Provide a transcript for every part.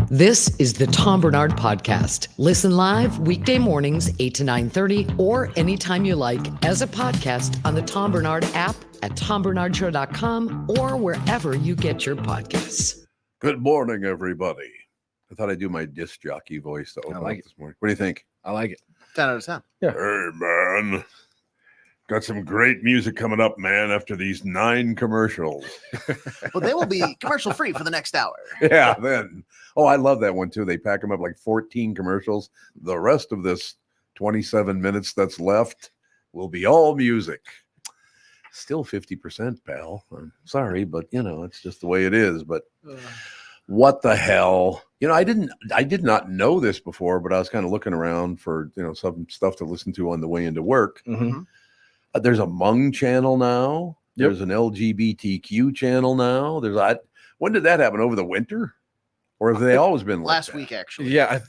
This is the Tom Barnard Podcast. Listen live weekday mornings, 8 to 9:30, or anytime you like as a podcast on the Tom Barnard app at tombarnardshow.com or wherever you get your podcasts. Good morning, everybody. I thought I'd do my disc jockey voice to open up this morning. What do you think? I like it. 10 out of 10. Yeah. Hey, man. Got some great music coming up, man, after these 9 commercials. Well, they will be commercial free for the next hour. Yeah, then. Oh, I love that one, too. They pack them up like 14 commercials. The rest of this 27 minutes that's left will be all music. Still 50%, pal. I'm sorry, but, it's just the way it is. But what the hell? I did not know this before, but I was kind of looking around for, some stuff to listen to on the way into work. Mm-hmm. There's a Hmong channel now. Yep. There's an LGBTQ channel now. When did that happen? Over the winter? Or have they always been like last that? week, actually? Yeah.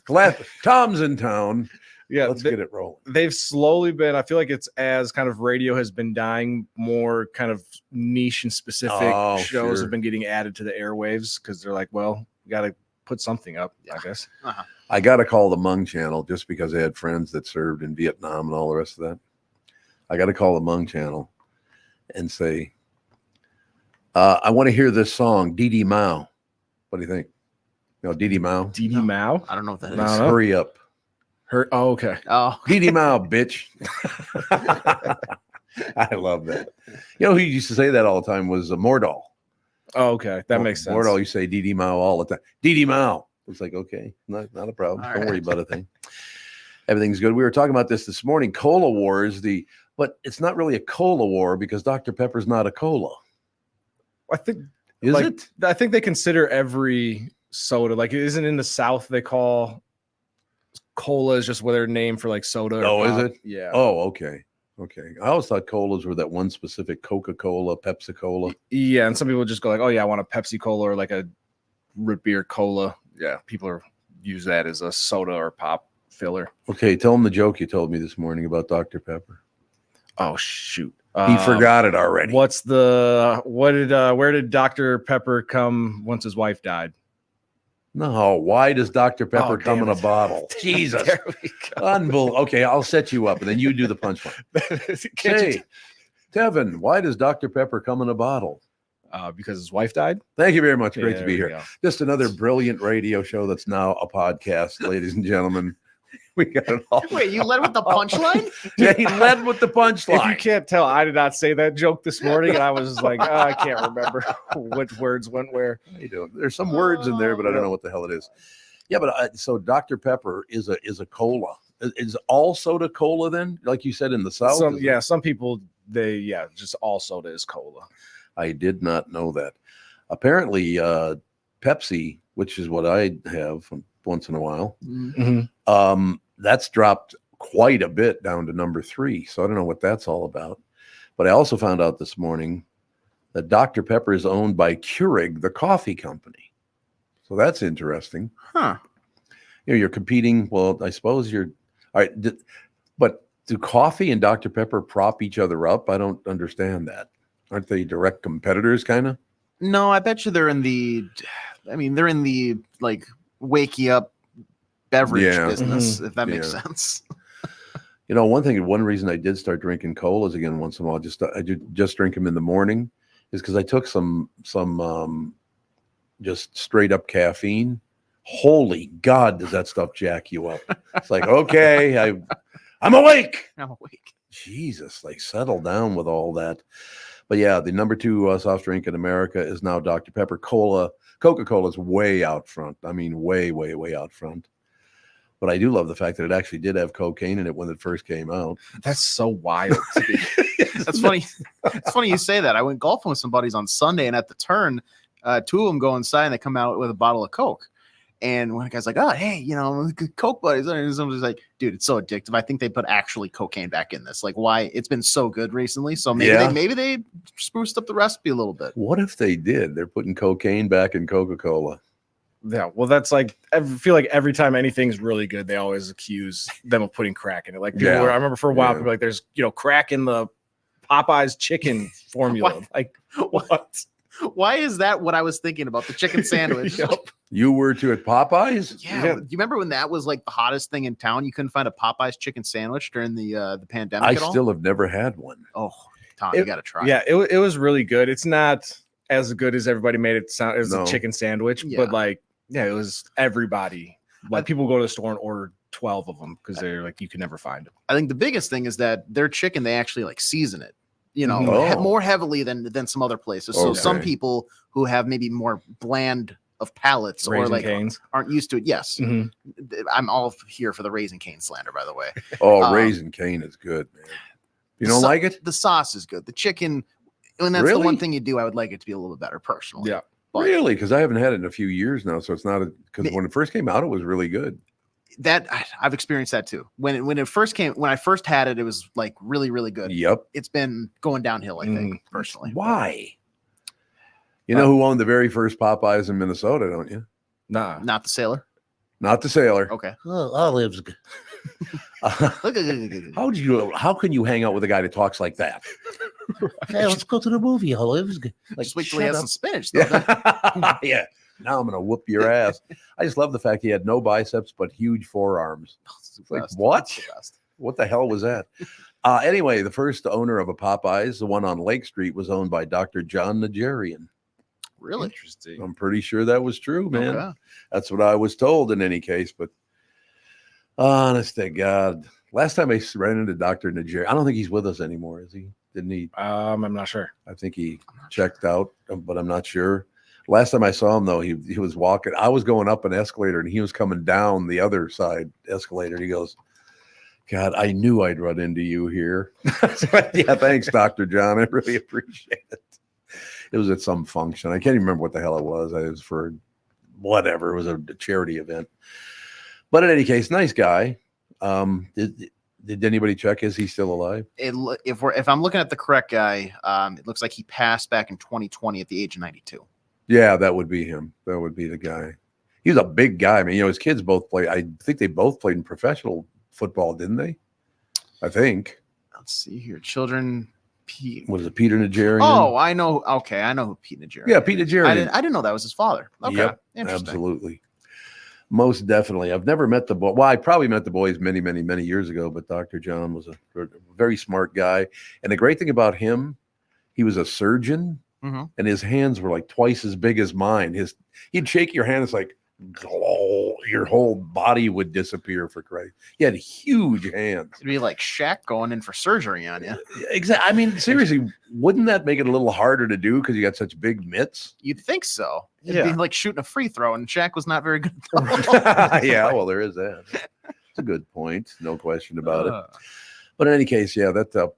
Tom's in town. Yeah. Let's get it rolling. They've slowly been, I feel like it's as kind of radio has been dying, more kind of niche and specific shows have been getting added to the airwaves because they're like, well, we got to put something up, I guess. Uh-huh. I got to call the Hmong channel just because I had friends that served in Vietnam and all the rest of that. I got to call the Hmong channel and say, I want to hear this song, Dee Dee Mao. What do you think? Dee Dee Mao? Dee Dee Mao? I don't know what that is. No. Hurry up. Oh, okay. Oh, Dee Dee Mao, bitch. I love that. Who used to say that all the time was Mordal. Oh, okay. That makes sense. Mordal, you say Dee Dee Mao all the time. Dee Dee Mao. It's like, okay, not a problem. All Don't right. worry about a thing. Everything's good. We were talking about this morning, Cola Wars, but it's not really a cola war because Dr. Pepper's not a cola. I think Is like, it? I think they consider every soda, like it isn't in the South they call cola is just what their name for like soda. Oh, or is pop. it? Yeah. Oh, okay. Okay. I always thought colas were that one specific Coca-Cola, Pepsi-Cola. Yeah, and some people just go like, oh yeah, I want a Pepsi Cola or like a root beer cola. Yeah, people use that as a soda or pop filler. Okay, tell them the joke you told me this morning about Dr. Pepper. Oh shoot. He forgot it already. Where did Dr. Pepper come once his wife died? No, why does Dr. Pepper Oh, come in damn a it. bottle? Jesus. There we go. Unbelievable. Okay, I'll set you up and then you do the punchline. Can't you Hey, Tevin, why does Dr. Pepper come in a bottle? because his wife died? Thank you very much. Great Yeah, to be there we here. go. Just another brilliant radio show that's now a podcast, ladies and gentlemen. We got it all. wait, you led with the punchline? Yeah, he led with the If you punchline. can't tell, I did not say that joke this morning, and I was like, I can't remember which words went where. How you doing? There's some words in there, but I don't know what the hell it is. Yeah, but so Dr. Pepper is a cola. Is all soda cola then? Like you said in the South? Some people just all soda is cola. I did not know that. Apparently, Pepsi, which is what I have once in a while, that's dropped quite a bit down to number 3. So I don't know what that's all about. But I also found out this morning that Dr. Pepper is owned by Keurig, the coffee company. So that's interesting. Huh. You're competing. Well, I suppose you're all right. But do coffee and Dr. Pepper prop each other up? I don't understand that. Aren't they direct competitors, kind of? No, I bet you they're in the like wake you up beverage business, if that makes sense. One reason I did start drinking colas again once in a while, I just drink them in the morning, is because I took some just straight up caffeine. Holy God, does that stuff jack you up? It's like, okay, I'm awake. I'm awake. Jesus, like settle down with all that. But yeah, the number 2 soft drink in America is now Dr. Pepper. Coca-Cola is way out front. I mean, way, way, way out front. But I do love the fact that it actually did have cocaine in it when it first came out. That's so wild to me. That's funny. It's funny you say that. I went golfing with some buddies on Sunday, and at the turn, 2 of them go inside and they come out with a bottle of Coke. And one guy's like, oh, hey, Coke buddies. And somebody's like, dude, it's so addictive. I think they put actually cocaine back in this. Like, why? It's been so good recently. So maybe they spruced up the recipe a little bit. What if they did? They're putting cocaine back in Coca-Cola. Yeah, well, that's like, I feel like every time anything's really good, they always accuse them of putting crack in it. Like, I remember for a while, people were like, there's, crack in the Popeye's chicken formula. Like, what? Why is that what I was thinking about? The chicken sandwich. Yep. You were to at Popeyes? Yeah. You remember when that was like the hottest thing in town? You couldn't find a Popeyes chicken sandwich during the pandemic. I still have never had one. Oh, Tom, you got to try. Yeah, it was really good. It's not as good as everybody made it sound. It was a chicken sandwich, but like, yeah, it was everybody. Like people go to the store and order 12 of them because they're like, you can never find them. I think the biggest thing is that their chicken, they actually like season it, more heavily than some other places. So some people who have maybe more bland of palates or like aren't used to it. Yes. I'm all here for the Raising Cane slander, by the way. Oh, Raising Cane is good, man. You don't like it? The sauce is good. The chicken, and that's the one thing you do. I would like it to be a little bit better personally. Yeah. But really? Because I haven't had it in a few years now. So it's not because when it first came out, it was really good. That I've experienced that too. When I first had it, it was like really, really good. Yep. It's been going downhill, I think, personally. Why? You know who owned the very first Popeyes in Minnesota, don't you? Nah. Not the sailor? Not the sailor. Okay. Olives. How can you hang out with a guy that talks like that? Hey, let's go to the movie, Olives. Like, just wait till he has some spinach. Though, yeah. Now I'm going to whoop your ass. I just love the fact he had no biceps, but huge forearms. Like, what? What the hell was that? Anyway, the first owner of a Popeyes, the one on Lake Street, was owned by Dr. John Najarian. Really? Interesting. I'm pretty sure that was true, man. Okay. That's what I was told in any case. But honest to God, last time I ran into Dr. Najarian, I don't think he's with us anymore, is he? Didn't he? I'm not sure. I think he checked out, but I'm not sure. Last time I saw him, though, he was walking. I was going up an escalator, and he was coming down the other side escalator. And he goes, God, I knew I'd run into you here. Yeah, thanks, Dr. John. I really appreciate it. It was at some function. I can't even remember what the hell it was. It was for whatever. It was a charity event. But in any case, nice guy. Did anybody check? Is he still alive? If I'm looking at the correct guy, it looks like he passed back in 2020 at the age of 92. Yeah, that would be him. That would be the guy. He was a big guy. I mean, his kids both played. I think they both played in professional football, didn't they? I think. Let's see here. Children. Was it Peter Najarian? Oh, I know. Okay, I know who Pete Najarian. Yeah, Pete Najarian. I didn't know that was his father. Okay, yep, absolutely. Most definitely. I've never met the boy. Well, I probably met the boys many, many, many years ago. But Dr. John was a very smart guy, and the great thing about him, he was a surgeon, and his hands were like twice as big as mine. He'd shake your hand. It's like, oh, your whole body would disappear for Christ. He had huge hands. It'd be like Shaq going in for surgery on you. Exactly. I mean, seriously, wouldn't that make it a little harder to do because you got such big mitts? You'd think so. It'd be like shooting a free throw, and Shaq was not very good at yeah, well, there is that. It's a good point. No question about it. But in any case, yeah,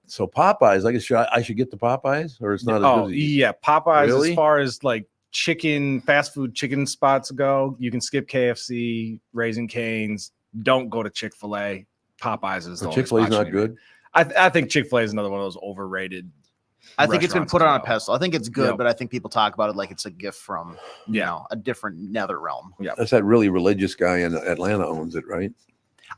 so Popeyes, I guess I should get the Popeyes, or it's not as good as yeah, Popeyes, really? As far as like fast food chicken spots go, you can skip KFC, Raising Cane's, don't go to Chick-fil-A. Popeyes is the only Chick-fil-A's spot not good. I think Chick-fil-A is another one of those overrated. I think it's been put on a pedestal. I think it's good, but I think people talk about it like it's a gift from a different nether realm. Yeah, that's that really religious guy in Atlanta owns it, right?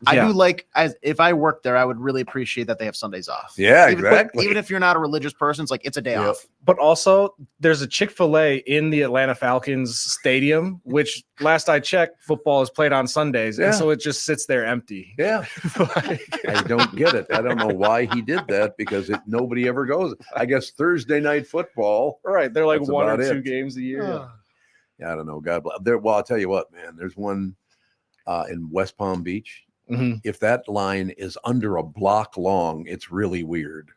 I do like, if I worked there, I would really appreciate that they have Sundays off. Yeah, exactly. Even if you're not a religious person, it's like it's a day off. But also, there's a Chick-fil-A in the Atlanta Falcons stadium, which last I checked, football is played on Sundays, and so it just sits there empty. Yeah, I don't get it. I don't know why he did that because nobody ever goes. I guess Thursday night football. Right, they're like one or two games a year. Yeah, I don't know. God bless. Well, I'll tell you what, man. There's one in West Palm Beach. If that line is under a block long, it's really weird.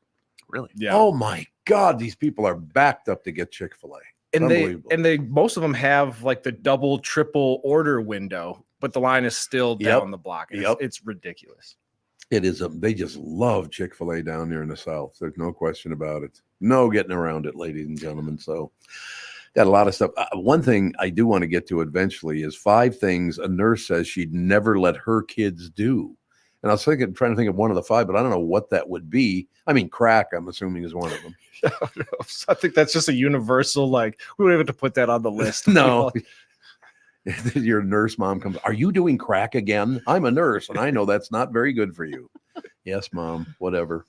Really? Yeah. Oh my God, these people are backed up to get Chick-fil-A. And they most of them have like the double, triple order window, but the line is still down the block. It's ridiculous. It is. They just love Chick-fil-A down there in the South. There's no question about it. No getting around it, ladies and gentlemen. So got a lot of stuff. One thing I do want to get to eventually is 5 things a nurse says she'd never let her kids do. And I was trying to think of one of the 5, but I don't know what that would be. I mean, crack, I'm assuming, is one of them. I think that's just a universal, like, we don't have to put that on the list. No. Your nurse mom comes, are you doing crack again? I'm a nurse, and I know that's not very good for you. Yes, Mom, whatever.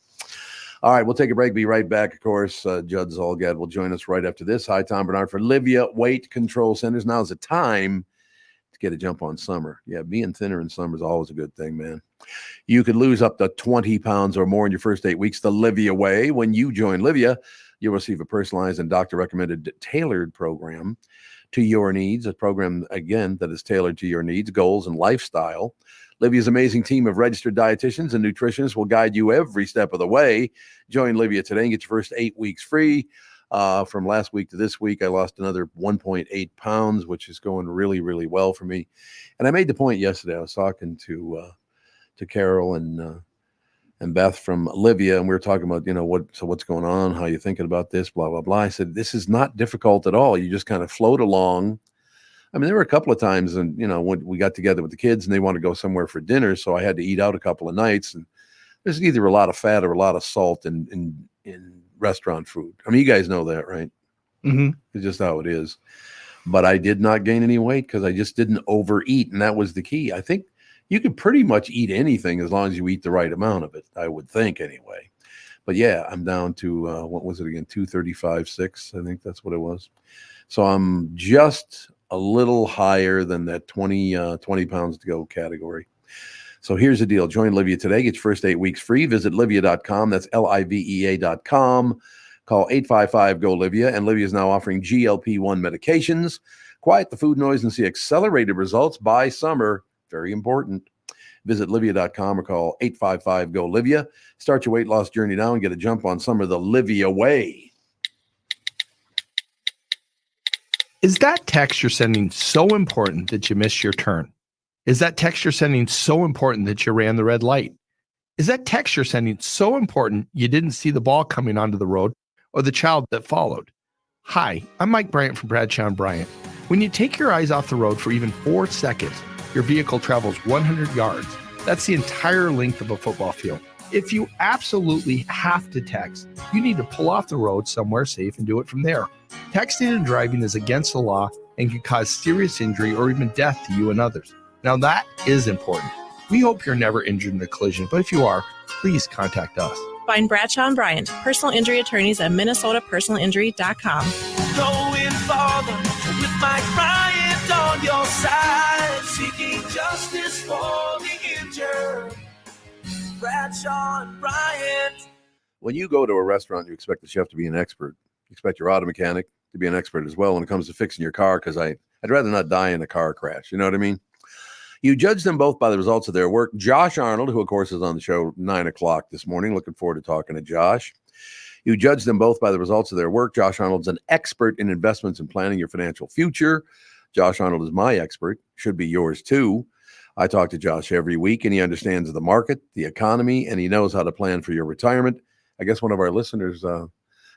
All right, we'll take a break. Be right back. Of course, Judd Zulgad will join us right after this. Hi, Tom Barnard for Livia Weight Control Centers. Now is the time to get a jump on summer. Yeah, being thinner in summer is always a good thing, man. You could lose up to 20 pounds or more in your first 8 weeks the Livia way. When you join Livia, you'll receive a personalized and doctor-recommended tailored program to your needs, a program, again, that is tailored to your needs, goals, and lifestyle. Livia's amazing team of registered dietitians and nutritionists will guide you every step of the way. Join Livia today and get your first 8 weeks free. From last week to this week, I lost another 1.8 pounds, which is going really, really well for me. And I made the point yesterday. I was talking to Carol and Beth from Livia, and we were talking about, what's going on, how you thinking about this, blah, blah, blah. I said, this is not difficult at all. You just kind of float along. I mean, there were a couple of times, and when we got together with the kids and they wanted to go somewhere for dinner, so I had to eat out a couple of nights, and there's either a lot of fat or a lot of salt in restaurant food. I mean, you guys know that, right? Mm-hmm. It's just how it is. But I did not gain any weight because I just didn't overeat, and that was the key. I think you can pretty much eat anything as long as you eat the right amount of it, I would think anyway. But yeah, I'm down to, what was it again? 235.6. I think that's what it was. So I'm just a little higher than that 20 pounds to go category. So here's the deal. Join Livia today. Get your first 8 weeks free. Visit Livia.com. That's Livea.com. Call 855-GO-LIVIA. And Livia is now offering GLP-1 medications. Quiet the food noise and see accelerated results by summer. Very important. Visit Livia.com or call 855-GO-LIVIA. Start your weight loss journey now and get a jump on summer the Livia way. Is that text you're sending so important that you missed your turn? Is that text you're sending so important that you ran the red light? Is that text you're sending so important you didn't see the ball coming onto the road or the child that followed? Hi, I'm Mike Bryant from Bradshaw & Bryant. When you take your eyes off the road for even 4 seconds, your vehicle travels 100 yards. That's the entire length of a football field. If you absolutely have to text, you need to pull off the road somewhere safe and do it from there. Texting and driving is against the law and can cause serious injury or even death to you and others. Now that is important. We hope you're never injured in a collision, but if you are, please contact us. Find Bradshaw & Bryant, personal injury attorneys at minnesotapersonalinjury.com. Going farther with Mike Bryant on your side, seeking justice for the injured. Bradshaw & Bryant. When you go to a restaurant, you expect the chef to be an expert. You expect your auto mechanic to be an expert as well when it comes to fixing your car, because I'd rather not die in a car crash. You know what I mean? You judge them both by the results of their work. Josh Arnold, who, of course, is on the show 9 o'clock this morning. Looking forward to talking to Josh. You judge them both by the results of their work. Josh Arnold's an expert in investments and planning your financial future. Josh Arnold is my expert. Should be yours, too. I talk to Josh every week, and he understands the market, the economy, and he knows how to plan for your retirement. I guess one of our listeners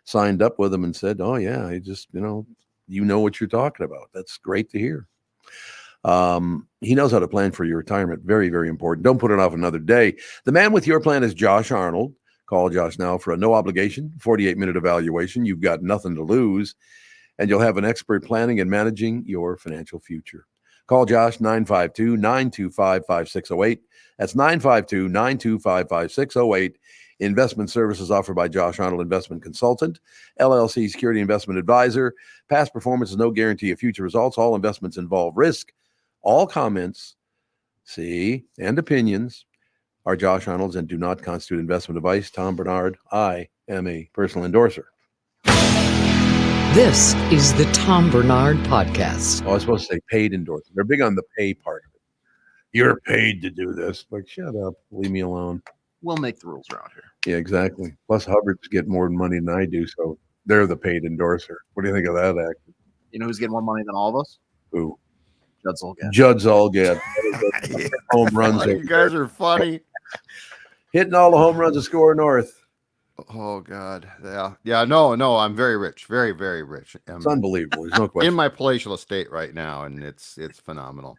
signed up with him and said, oh, yeah, I just, you know what you're talking about. That's great to hear. He knows how to plan for your retirement. Very, very important. Don't put it off another day. The man with your plan is Josh Arnold. Call Josh now for a no obligation 48-minute evaluation. You've got nothing to lose, and you'll have an expert planning and managing your financial future. Call Josh 952-925-5608. That's 952-925-5608. Investment services offered by Josh Arnold Investment Consultant, LLC Security Investment Advisor. Past performance is no guarantee of future results. All investments involve risk. All comments, and opinions are Josh Arnold's and do not constitute investment advice. Tom Barnard, I am a personal endorser. This is the Tom Barnard Podcast. Oh, I was supposed to say paid endorsement. They're big on the pay part of it. You're paid to do this. Like, shut up. Leave me alone. We'll make the rules around here. Yeah, exactly. Plus, Hubbard's get more money than I do, so they're the paid endorser. What do you think of that act? You know who's getting more money than all of us? Who? Judd Zulgad. Judd Zulgad. Home runs. You guys are funny. Hitting all the home runs of SKOR North. Oh God, yeah. No. I'm very rich, very, very rich. It's unbelievable. There's no question. In my palatial estate right now, and it's phenomenal.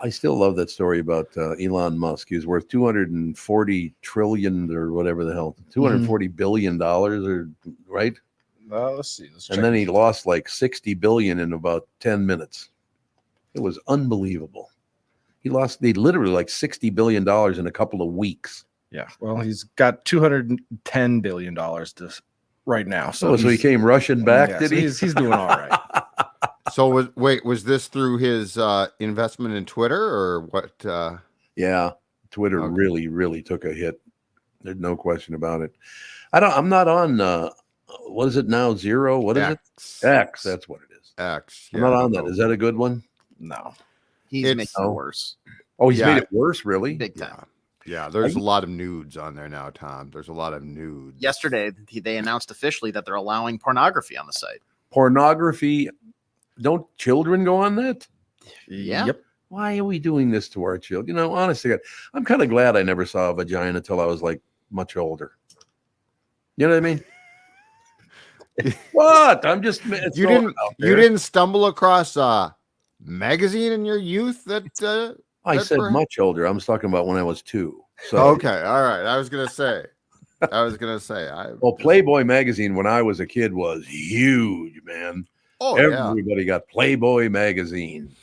I still love that story about Elon Musk. He was worth $240 trillion or whatever the hell, $240 billion, or right? Let's see. And then he lost like $60 billion in about 10 minutes. It was unbelievable. He literally like $60 billion in a couple of weeks. Yeah. Well, he's got $210 billion right now. So he came rushing back, did he? He's doing all right. So was this through his investment in Twitter or what? Yeah, Twitter Okay. really took a hit. There's no question about it. I'm not on what is it now? Zero? What is X. it? X. That's what it is. X. I'm not on that. Is that a good one? No. He's It's- making it worse. Oh, he's Yeah. made it worse, really? Big time. Yeah, there's a lot of nudes on there now, Tom. There's a lot of nudes. Yesterday, they announced officially that they're allowing pornography on the site. Pornography. Don't children go on that? Yeah. Yep. Why are we doing this to our children? You know, honestly, I'm kind of glad I never saw a vagina until I was like much older. You know what I mean? What? I'm just You didn't stumble across a magazine in your youth that I that said perhaps- much older. I was talking about when I was 2. So Okay, all right. I was gonna say. well, Playboy magazine when I was a kid was huge, man. Oh yeah. Everybody got Playboy magazine.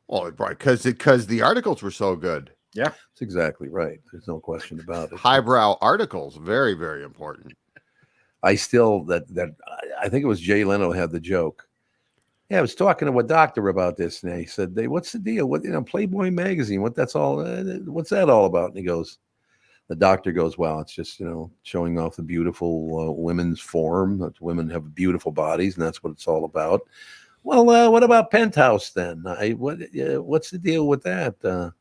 Well, right, because the articles were so good. That's exactly right. There's no question about it. Highbrow articles, very, very important. I still I think it was Jay Leno had the joke. Yeah, I was talking to a doctor about this, and he said, "What's the deal? What Playboy magazine? What's that all about?" And he goes, the doctor goes, "Well, it's just showing off the beautiful women's form. That women have beautiful bodies, and that's what it's all about." Well, what about Penthouse then? What's the deal with that?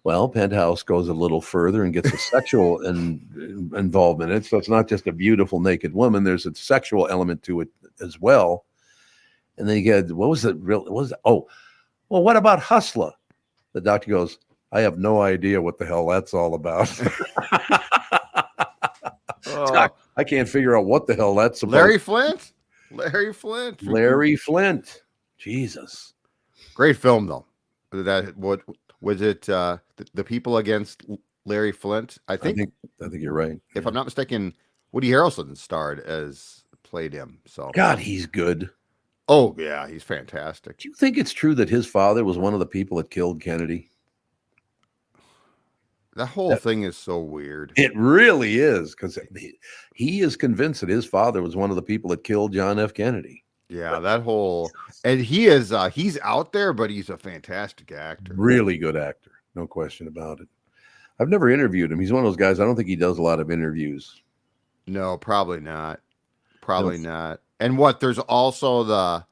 Well, Penthouse goes a little further and gets a sexual involvement in it. So it's not just a beautiful naked woman. There's a sexual element to it as well. And then you get, oh, well, what about Hustler? The doctor goes, "I have no idea what the hell that's all about." Oh, I can't figure out what the hell that's about. Larry Flint. Larry Flint. Jesus. Great film though. What was it? The People Against Larry Flint. I think you're right. If I'm not mistaken, Woody Harrelson played him. So God, he's good. Oh yeah, he's fantastic. Do you think it's true that his father was one of the people that killed Kennedy? That whole thing is so weird. It really is, because he is convinced that his father was one of the people that killed John F. Kennedy. Yeah, that whole, and he's out there, but he's a fantastic actor. Really good actor, no question about it. I've never interviewed him. He's one of those guys. I don't think he does a lot of interviews. No, probably not. Not. And there's also the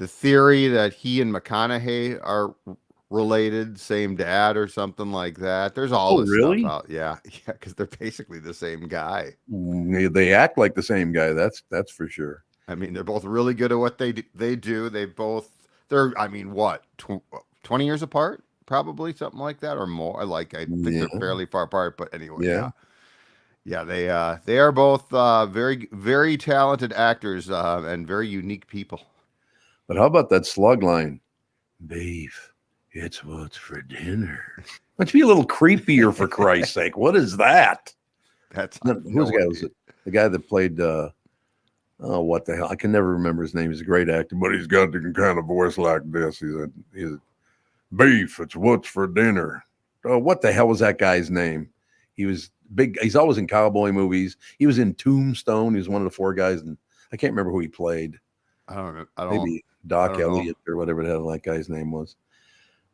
theory that he and McConaughey are related, same dad or something like that. There's all this really? stuff out. Yeah, because they're basically the same guy. They act like the same guy. That's for sure. I mean, they're both really good at what they do. They're 20 years apart, probably something like that, or more. I think they're fairly far apart, but anyway, yeah. They are both very, very talented actors and very unique people. But how about that slug line? Beef, it's what's for dinner. Let's be a little creepier, for Christ's sake. What is that? That's was it? The guy that played. What the hell? I can never remember his name. He's a great actor, but he's got the kind of voice like this. He's a beef. It's what's for dinner. Oh, what the hell was that guy's name? He was big. He's always in cowboy movies. He was in Tombstone. He was one of the 4 guys, and I can't remember who he played. I don't know. Maybe Doc Elliott or whatever the hell that guy's name was.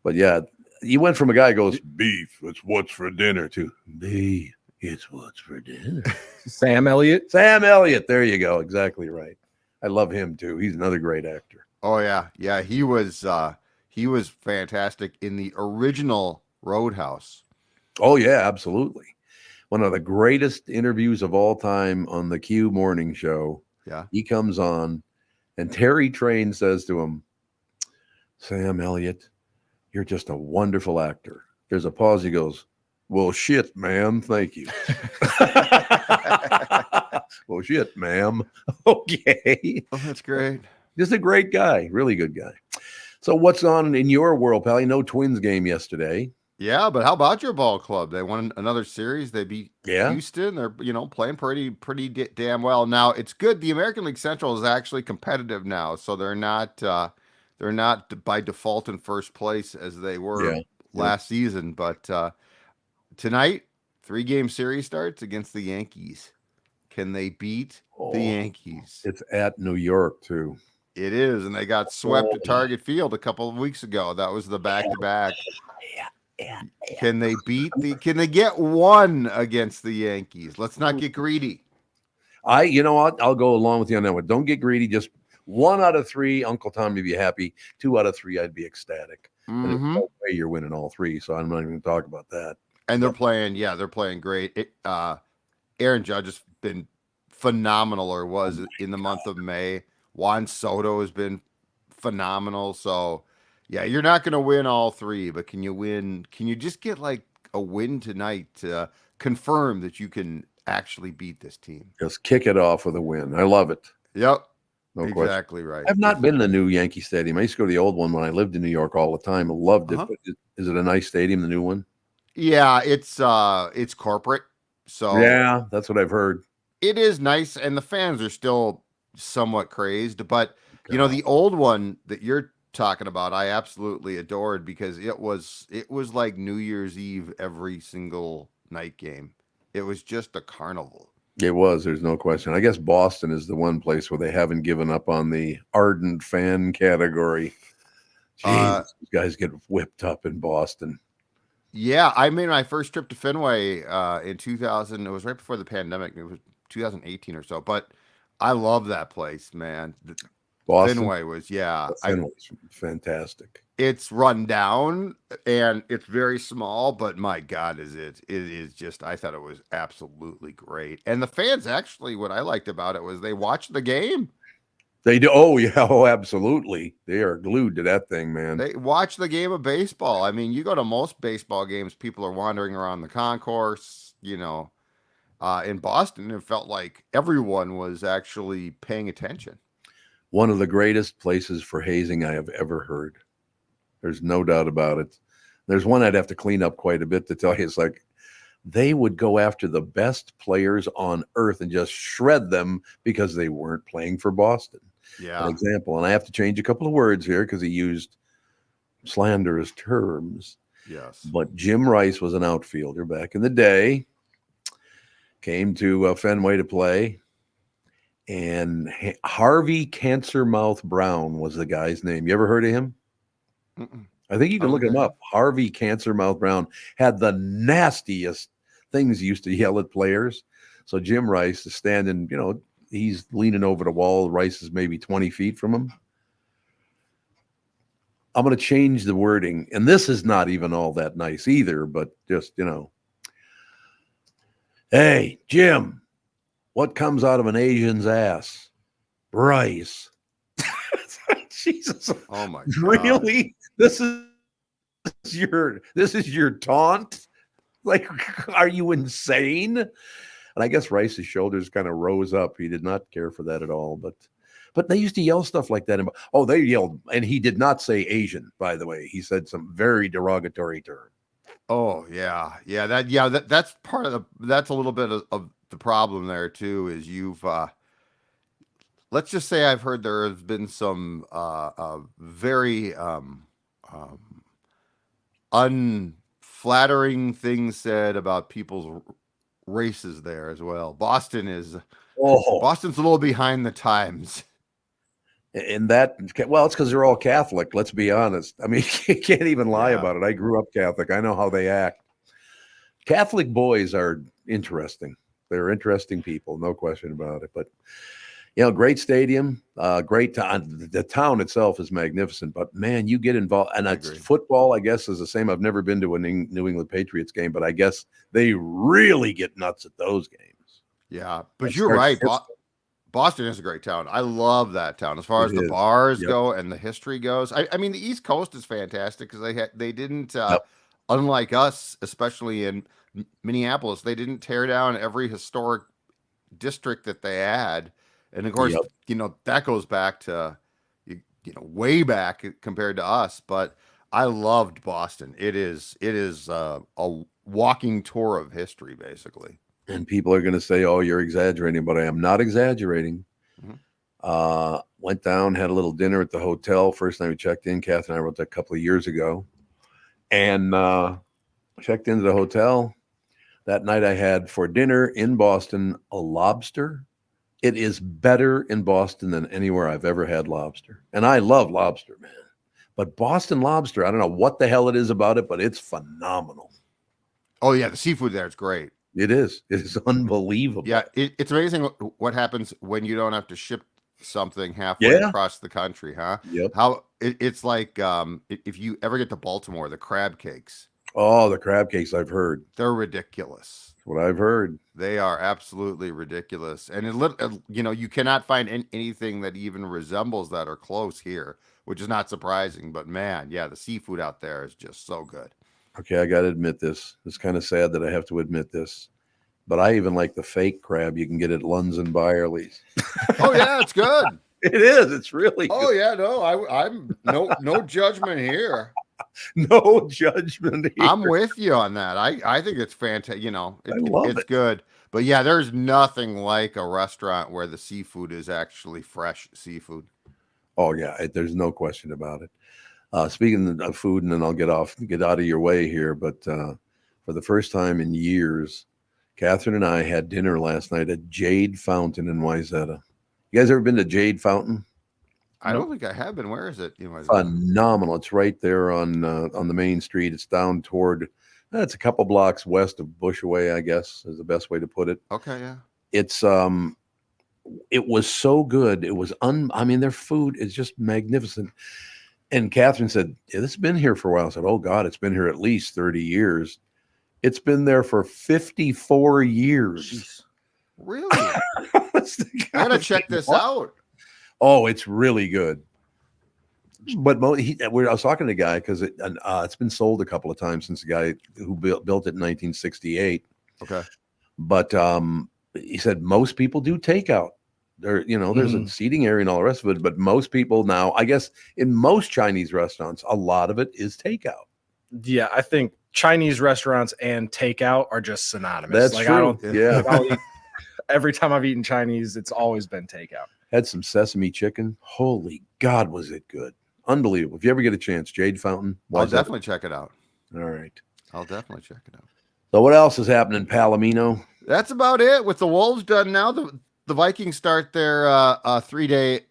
But yeah, he went from a guy who goes, "Beef, it's what's for dinner," to beef, it's what's for dinner. Sam Elliott. There you go. Exactly right. I love him too. He's another great actor. Oh yeah. He was fantastic in the original Roadhouse. Oh yeah, absolutely. One of the greatest interviews of all time on the Q morning show. Yeah. He comes on and Terry Train says to him, "Sam Elliott, you're just a wonderful actor." There's a pause. He goes, "Well, shit, ma'am. Thank you." "Well, shit, ma'am." Okay. Oh, that's great. Just a great guy. Really good guy. So what's on in your world, pal? You know, Twins game yesterday. Yeah, but how about your ball club? They won another series. They beat Houston. They're playing pretty damn well. Now it's good. The American League Central is actually competitive now, so they're not by default in first place as they were last season. But tonight, 3-game series starts against the Yankees. Can they beat the Yankees? It's at New York too. It is, and they got swept at Target Field a couple of weeks ago. That was the back-to-back. Can they can they get one against the Yankees? Let's not get greedy. I'll go along with you on that one. Don't get greedy. Just 1 out of 3, Uncle Tom would be happy. 2 out of 3, I'd be ecstatic. And there's no way you're winning all 3, so I'm not even going to talk about that. And they're playing great. Aaron Judge has been phenomenal, or was in the month of May. Juan Soto has been phenomenal. So, yeah, you're not going to win all 3, but can you win? Can you just get like a win tonight to confirm that you can actually beat this team? Just kick it off with a win. I love it. Yep. No exactly question. Right. I've not been in the new Yankee Stadium. I used to go to the old one when I lived in New York all the time. I loved it. But is it a nice stadium, the new one? Yeah, it's corporate. So yeah, that's what I've heard. It is nice, and the fans are still somewhat crazed. But the old one that you're talking about, I absolutely adored because it was like New Year's Eve every single night game. It was just a carnival. It was. There's no question. I guess Boston is the one place where they haven't given up on the ardent fan category. Jeez, these guys get whipped up in Boston. Yeah, I made my first trip to Fenway in 2000. It was right before the pandemic. It was 2018 or so. But I love that place, man. Boston? Fenway was, Fenway's fantastic. It's run down and it's very small, but my God, it is just, I thought it was absolutely great. And the fans, actually, what I liked about it was they watched the game. They do. Oh, yeah. Oh, absolutely. They are glued to that thing, man. They watch the game of baseball. I mean, you go to most baseball games, people are wandering around the concourse, in Boston, it felt like everyone was actually paying attention. One of the greatest places for hazing I have ever heard. There's no doubt about it. There's one I'd have to clean up quite a bit to tell you. It's like they would go after the best players on earth and just shred them because they weren't playing for Boston. Yeah. An example, and I have to change a couple of words here because he used slanderous terms. Yes. But Jim Rice was an outfielder back in the day, came to Fenway to play, and Harvey Cancer Mouth Brown was the guy's name. You ever heard of him? Mm-mm. I think you can look him up. Harvey Cancer Mouth Brown had the nastiest things he used to yell at players. So Jim Rice is standing, he's leaning over the wall. Rice is maybe 20 feet from him. I'm going to change the wording. And this is not even all that nice either, but just, hey, Jim, what comes out of an Asian's ass? Rice. Jesus. Oh my God. Really? This is your taunt? Like, are you insane? And I guess Rice's shoulders kind of rose up. He did not care for that at all. But they used to yell stuff like that. They yelled, and he did not say Asian, by the way. He said some very derogatory term. Oh yeah. Yeah. That's part of that's a little bit of the problem there too, is you've let's just say I've heard there have been some very unflattering things said about people's races there as well. Boston's a little behind the times. And that, well, it's because they're all Catholic. Let's be honest. I mean, you can't even lie about it. I grew up Catholic. I know how they act. Catholic boys are interesting. They're interesting people, no question about it. But great stadium, great town. The town itself is magnificent, but man, you get involved. And football, I guess, is the same. I've never been to a New England Patriots game, but I guess they really get nuts at those games. Yeah, but you're right. Boston is a great town. I love that town as far as the bars go and the history goes. I mean, the East Coast is fantastic because they didn't, unlike us, especially in Minneapolis, they didn't tear down every historic district that they had. And of course, that goes back to, way back compared to us. But I loved Boston. It is a walking tour of history, basically. And people are going to say, "Oh, you're exaggerating," but I am not exaggerating. Mm-hmm. Went down, had a little dinner at the hotel. First time we checked in, Kath and I wrote that a couple of years ago, and checked into the hotel. That night, I had for dinner in Boston a lobster It is better in Boston than anywhere I've ever had lobster. And I love lobster, man. But Boston lobster, I don't know what the hell it is about it, but it's phenomenal. Oh, yeah. The seafood there is great. It is. It is unbelievable. Yeah. It's amazing what happens when you don't have to ship something halfway across the country, huh? Yep. How it's like if you ever get to Baltimore, the crab cakes. Oh, the crab cakes, I've heard. They're ridiculous. That's what I've heard. They are absolutely ridiculous. And you cannot find anything that even resembles that or close here, which is not surprising. But man, yeah, the seafood out there is just so good. Okay, I got to admit this. It's kind of sad that I have to admit this, but I even like the fake crab you can get at Lunds and Byerly's. Oh yeah, it's good. It is. It's really Oh good. yeah, no, I'm no judgment here. No judgment here. I'm with you on that. I think it's fantastic. It's it. good. But yeah, there's nothing like a restaurant where the seafood is actually fresh seafood. Oh yeah, there's no question about it. Speaking of food, and then I'll get out of your way here. But for the first time in years, Catherine and I had dinner last night at Jade Fountain in Wayzata. You guys ever been to Jade Fountain? I don't think I have been. Where is it? Phenomenal. It's right there on the main street. It's down toward. It's a couple blocks west of Bushaway, I guess, is the best way to put it. Okay, yeah. It's it was so good. It was I mean, their food is just magnificent. And Catherine said, yeah, this has been here for a while. I said, oh God, it's been here at least 30 years. It's been there for 54 years. Jeez. Really? I gotta check this out. Oh, it's really good. But I was talking to a guy because it's been sold a couple of times since the guy who built it in 1968. Okay. But he said most people do takeout. There's a seating area and all the rest of it. But most people now, I guess, in most Chinese restaurants, a lot of it is takeout. Yeah, I think Chinese restaurants and takeout are just synonymous. That's true. Every time I've eaten Chinese, it's always been takeout. Had some sesame chicken. Holy God, was it good. Unbelievable. If you ever get a chance, Jade Fountain. I'll definitely check it out. All right. I'll definitely check it out. So what else is happening in Palomino? That's about it. With the Wolves done now, the Vikings start their 3-day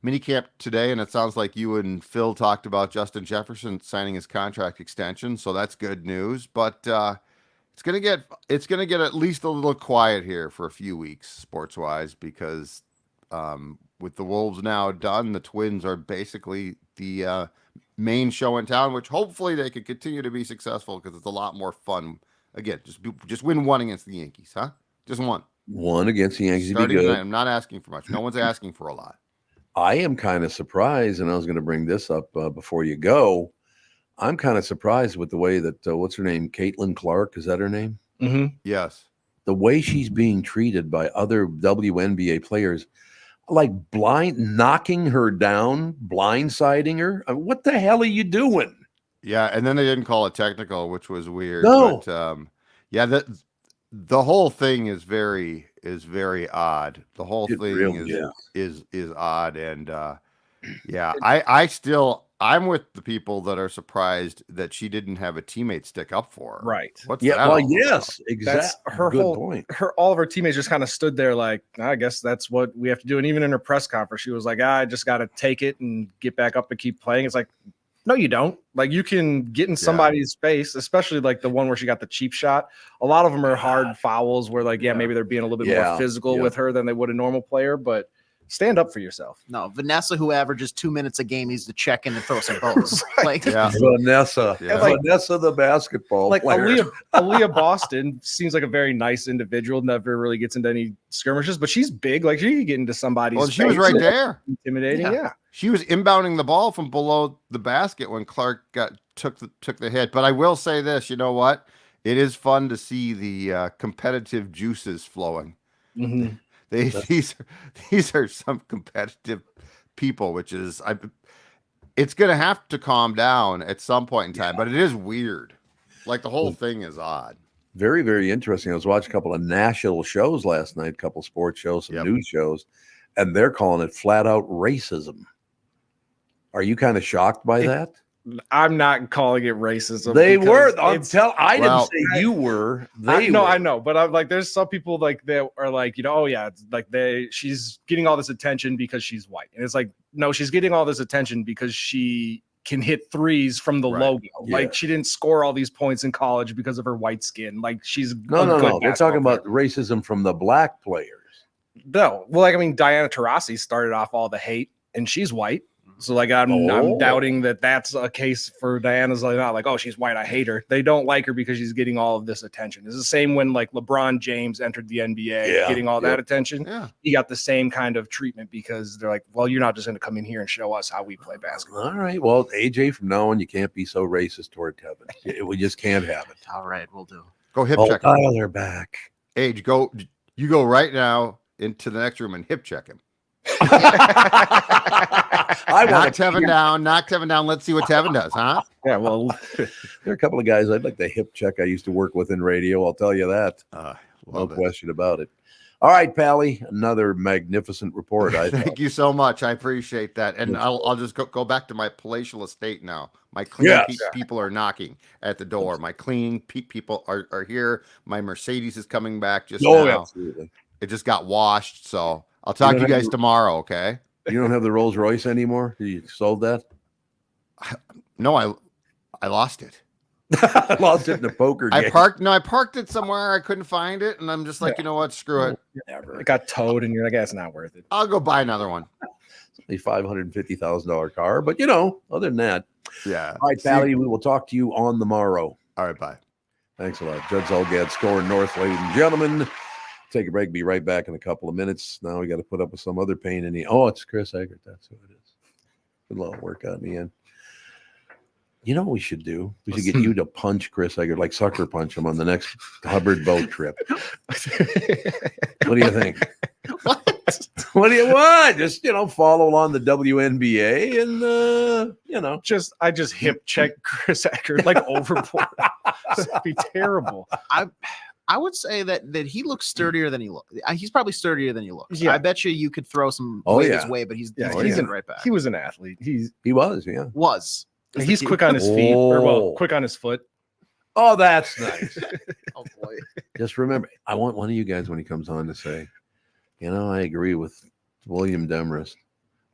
mini camp today, and it sounds like you and Phil talked about Justin Jefferson signing his contract extension, so that's good news. But it's gonna get at least a little quiet here for a few weeks, sports wise, because with the Wolves now done, the Twins are basically the main show in town, which hopefully they can continue to be successful because it's a lot more fun. Again, just win one against the Yankees, huh? Just one. One against the Yankees. Starting tonight, I'm not asking for much. No one's asking for a lot. I am kind of surprised, and I was going to bring this up before you go. I'm kind of surprised with the way that what's her name, Caitlyn Clark, is that her name? Mm-hmm. Yes. The way she's being treated by other WNBA players, like knocking her down, blindsiding her. I mean, what the hell are you doing? Yeah, and then they didn't call it technical, which was weird. No. But yeah, the whole thing is very odd. The whole thing really is odd, and yeah, I'm with the people that are surprised that she didn't have a teammate stick up for her. Right. What's that all about? Exactly. Her Good whole point. all of her teammates just kind of stood there like, I guess that's what we have to do. And even in her press conference, she was like, I just got to take it and get back up and keep playing. It's like, no, you don't. Like, you can get in somebody's face, especially like the one where she got the cheap shot. A lot of them are hard fouls where, like, maybe they're being a little bit more physical with her than they would a normal player, but stand up for yourself. No, Vanessa, who averages 2 minutes a game, needs to check in and throw some balls. Like, Vanessa, Vanessa, the basketball player. Aaliyah Boston seems like a very nice individual. Never really gets into any skirmishes, but she's big. Like, she could get into somebody's. Well, she was right there, intimidating. Yeah, she was inbounding the ball from below the basket when Clark took the hit. But I will say this: you know what? It is fun to see the competitive juices flowing. Mm-hmm. These are some competitive people, which is it's going to have to calm down at some point in time, but it is weird. Like, the whole thing is odd. Very, very interesting. I was watching a couple of national shows last night, a couple sports shows, some news shows, and they're calling it flat out racism. Are you kind of shocked by that? I'm not calling it racism. They were. I didn't say you were. I know, but I'm like, there's some people like that are like, oh yeah, it's like she's getting all this attention because she's white, and it's like, no, she's getting all this attention because she can hit threes from the logo. Yeah. Like she didn't score all these points in college because of her white skin. Like she's no. We're talking about racism from the black players. No, well, like I mean, Diana Taurasi started off all the hate, and she's white. So like I'm doubting that that's a case for Diana's like, oh, she's white, I hate her. They don't like her because she's getting all of this attention. It's the same when like LeBron James entered the NBA, getting all that attention. Yeah. He got the same kind of treatment because they're like, well, you're not just going to come in here and show us how we play basketball. All right. Well, AJ, from now on, you can't be so racist toward Tevin. We just can't have it. All right, we'll do. Go hip check him. Tyler back. Age, you go right now into the next room and hip check him. Knock Tevin down. Let's see what Tevin does, huh? Yeah, well, there are a couple of guys I'd like to hip check. I used to work with in radio. I'll tell you that. No question about it. All right, Pally, another magnificent report. Thank you so much. I appreciate that. And I'll just go back to my palatial estate now. My cleaning people are knocking at the door. My cleaning people are here. My Mercedes is coming back just now. Absolutely. It just got washed, so I'll talk to you guys tomorrow, okay? You don't have the Rolls Royce anymore? You sold that? No, I lost it. I lost it in a poker game. I parked it somewhere. I couldn't find it, and I'm just like, you know what? Screw it. Never. It got towed, and you're like, it's not worth it. I'll go buy another one. It's only $550,000 car, but other than that. Yeah. All right, Pally, we will talk to you on the morrow. All right, bye. Thanks a lot. Judd Zulgad, SKOR North, ladies and gentlemen. Take a break. Be right back in a couple of minutes. Now we got to put up with some other pain in the. Oh, it's Chris Egert. That's who it is. Good little workout in the end. You know what we should do? We should get you to punch Chris Egert, like sucker punch him on the next Hubbard boat trip. What do you think? What do you want? Just follow along the WNBA and I just hip check Chris Egert like overboard. That'd be terrible. I would say that he looks sturdier than he looks. He's probably sturdier than he looks. Yeah. I bet you could throw some his way, but he's in right back. He was an athlete. He was. He's quick on his feet, quick on his foot. Oh, that's nice. Oh boy. Just remember, I want one of you guys when he comes on to say, I agree with William Demarest.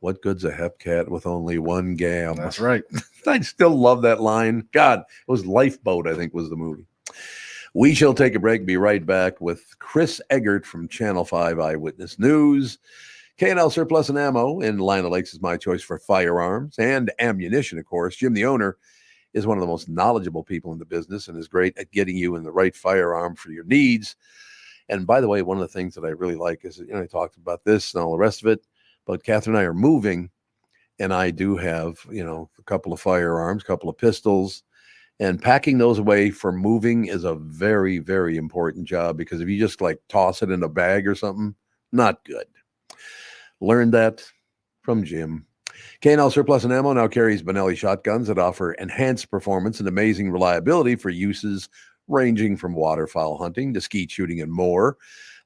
What good's a hepcat with only one gam? That's right. I still love that line. God, it was Lifeboat, I think was the movie. We shall take a break. Be right back with Chris Egert from Channel 5 Eyewitness News. K&L Surplus and Ammo in Lina Lakes is my choice for firearms and ammunition, of course. Jim, the owner, is one of the most knowledgeable people in the business and is great at getting you in the right firearm for your needs. And by the way, one of the things that I really like is, I talked about this and all the rest of it, but Catherine and I are moving, and I do have, a couple of firearms, a couple of pistols. And packing those away for moving is a very, very important job, because if you just toss it in a bag or something, not good. Learned that from Jim. K&L Surplus and Ammo now carries Benelli shotguns that offer enhanced performance and amazing reliability for uses ranging from waterfowl hunting to skeet shooting and more.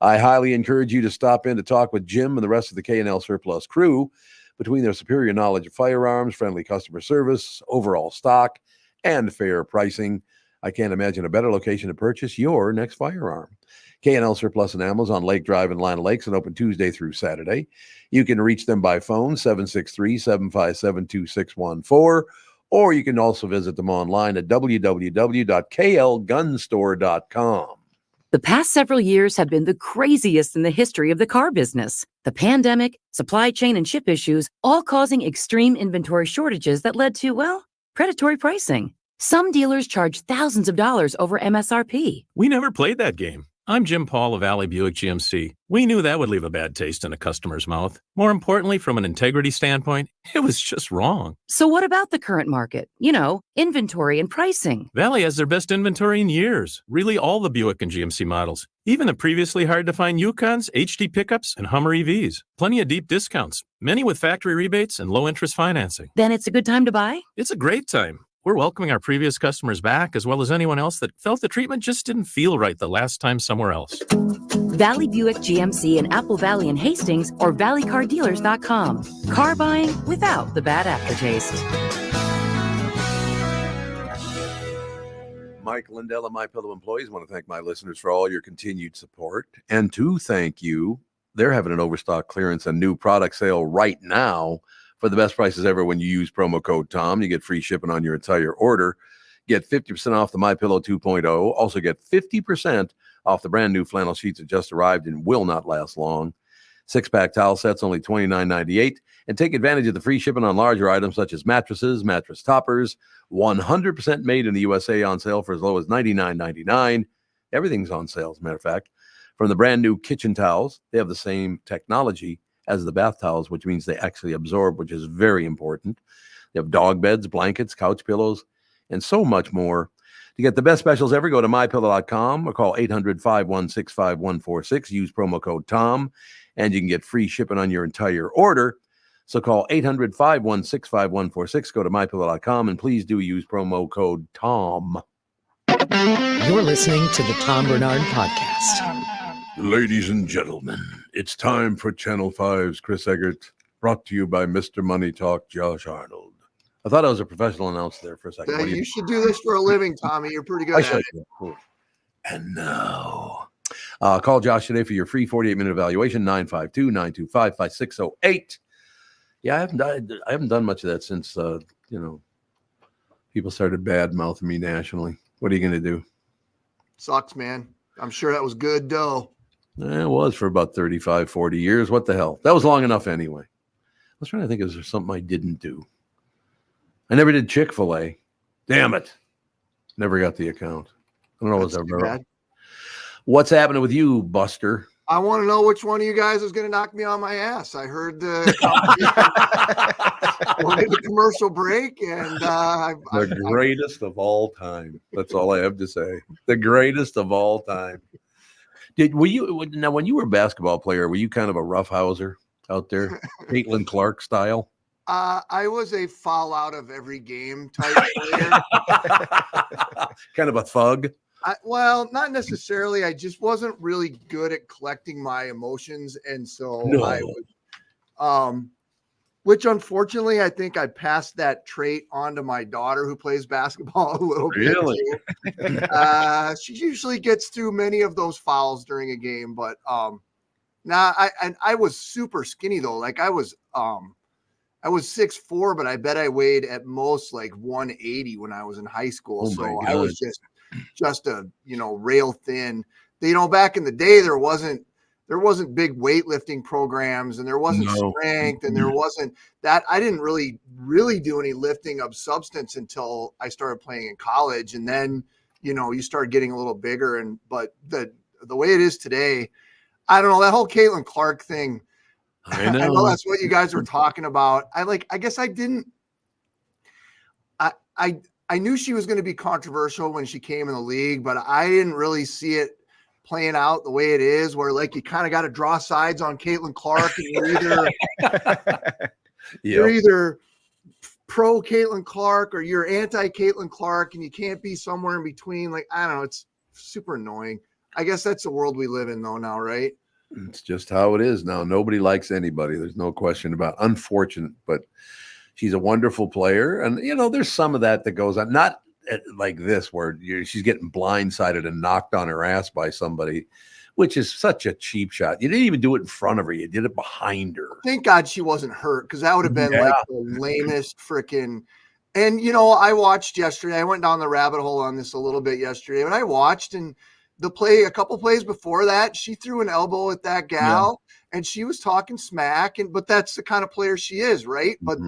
I highly encourage you to stop in to talk with Jim and the rest of the K&L Surplus crew. Between their superior knowledge of firearms, friendly customer service, overall stock, and fair pricing, I can't imagine a better location to purchase your next firearm. K&L Surplus and Ammo is on Lake Drive in Lina Lakes and open Tuesday through Saturday. You can reach them by phone, 763-757-2614, or you can also visit them online at www.klgunstore.com. The past several years have been the craziest in the history of the car business. The pandemic, supply chain and ship issues, all causing extreme inventory shortages that led to, predatory pricing. Some dealers charge thousands of dollars over MSRP. We never played that game. I'm Jim Paul of Valley Buick GMC. We knew that would leave a bad taste in a customer's mouth. More importantly, from an integrity standpoint, it was just wrong. So what about the current market? Inventory and pricing. Valley has their best inventory in years. Really all the Buick and GMC models. Even the previously hard-to-find Yukons, HD pickups, and Hummer EVs. Plenty of deep discounts. Many with factory rebates and low-interest financing. Then it's a good time to buy? It's a great time. We're welcoming our previous customers back, as well as anyone else that felt the treatment just didn't feel right the last time somewhere else. Valley Buick GMC in Apple Valley and Hastings, or valleycardealers.com. Car buying without the bad aftertaste. Mike Lindell and MyPillow employees want to thank my listeners for all your continued support. And to thank you, they're having an overstock clearance and new product sale right now for the best prices ever. When you use promo code Tom, you get free shipping on your entire order. Get 50% off the MyPillow 2.0. Also get 50% off the brand new flannel sheets that just arrived and will not last long. 6-pack towel sets, only $29.98. And take advantage of the free shipping on larger items such as mattresses, mattress toppers, 100% made in the USA, on sale for as low as $99.99. Everything's on sale, as a matter of fact. From the brand new kitchen towels, they have the same technology as the bath towels, which means they actually absorb, which is very important. They have dog beds, blankets, couch pillows, and so much more. To get the best specials ever, go to mypillow.com or call 800-516-5146. Use promo code Tom, and you can get free shipping on your entire order. So call 800-516-5146. Go to mypillow.com, and please do use promo code Tom. You're listening to the Tom Barnard Podcast. Ladies and gentlemen, it's time for Channel 5's Chris Egert, brought to you by Mr. Money Talk, Josh Arnold. I thought I was a professional announcer there for a second. You should do this for a living, Tommy. You're pretty good at it. And now, call Josh today for your free 48-minute evaluation, 952-925-5608. Yeah, I haven't done much of that since, people started bad-mouthing me nationally. What are you going to do? Sucks, man. I'm sure that was good dough. It was for about 35, 40 years. What the hell? That was long enough anyway. I was trying to think, is there something I didn't do? I never did Chick-fil-A. Damn it. Never got the account. I don't know what's ever. What's happening with you, Buster? I want to know which one of you guys is going to knock me on my ass. I heard the commercial break, and the greatest of all time. That's all I have to say. The greatest of all time. When you were a basketball player, were you kind of a roughhouser out there, Caitlyn Clark style? I was a foul out of every game type player. Kind of a thug. Well, not necessarily. I just wasn't really good at collecting my emotions, and so I would, which unfortunately, I think I passed that trait on to my daughter, who plays basketball a little bit. Really? She usually gets through many of those fouls during a game, but I was super skinny though. Like I was 6'4", but I bet I weighed at most like 180 when I was in high school. So I was just a, rail thin. Back in the day, there wasn't big weightlifting programs, and there wasn't strength, and there wasn't that. I didn't really do any lifting of substance until I started playing in college. And then, you start getting a little bigger, but the way it is today, I don't know, that whole Caitlyn Clark thing. I know that's what you guys were talking about. I guess I didn't. I knew she was going to be controversial when she came in the league, but I didn't really see it playing out the way it is, where like you kind of got to draw sides on Caitlyn Clark, and you're either pro Caitlyn Clark or you're anti Caitlyn Clark, and you can't be somewhere in between. Like, I don't know, it's super annoying. I guess that's the world we live in though now, right? It's just how it is now. Nobody likes anybody. There's no question about it. Unfortunate, but she's a wonderful player. And, there's some of that goes on. Not like this, where she's getting blindsided and knocked on her ass by somebody, which is such a cheap shot. You didn't even do it in front of her. You did it behind her. Thank God she wasn't hurt, because that would have been like the lamest freaking. And, I watched yesterday. I went down the rabbit hole on this a little bit yesterday, but I watched, and a couple plays before that, she threw an elbow at that gal, and she was talking smack, but that's the kind of player she is, right? But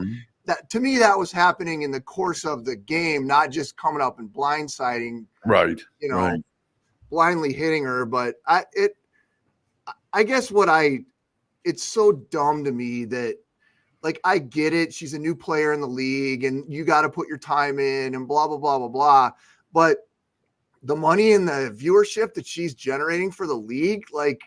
that, to me, that was happening in the course of the game, not just coming up and blindsiding, right? Blindly hitting her. But I guess it's so dumb to me that, like, I get it. She's a new player in the league, and you got to put your time in, and blah, blah, blah, blah, blah. But the money and the viewership that she's generating for the league, like,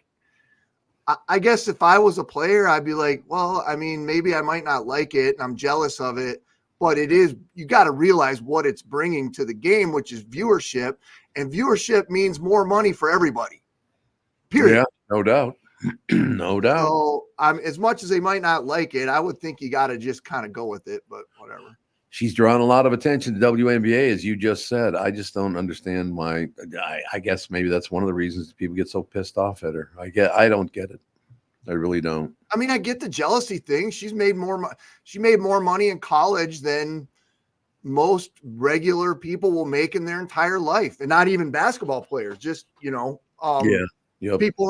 I guess if I was a player, I'd be like, well, I mean, maybe I might not like it, and I'm jealous of it, but you got to realize what it's bringing to the game, which is viewership, and viewership means more money for everybody. Period. Yeah, no doubt. No doubt. So as much as they might not like it, I would think you got to just kind of go with it, but whatever. she's drawn a lot of attention to WNBA, as you just said. I just don't understand why. I guess maybe that's one of the reasons people get so pissed off at her. I don't get it. I really don't. I mean, I get the jealousy thing. She made more money in college than most regular people will make in their entire life, and not even basketball players, just, people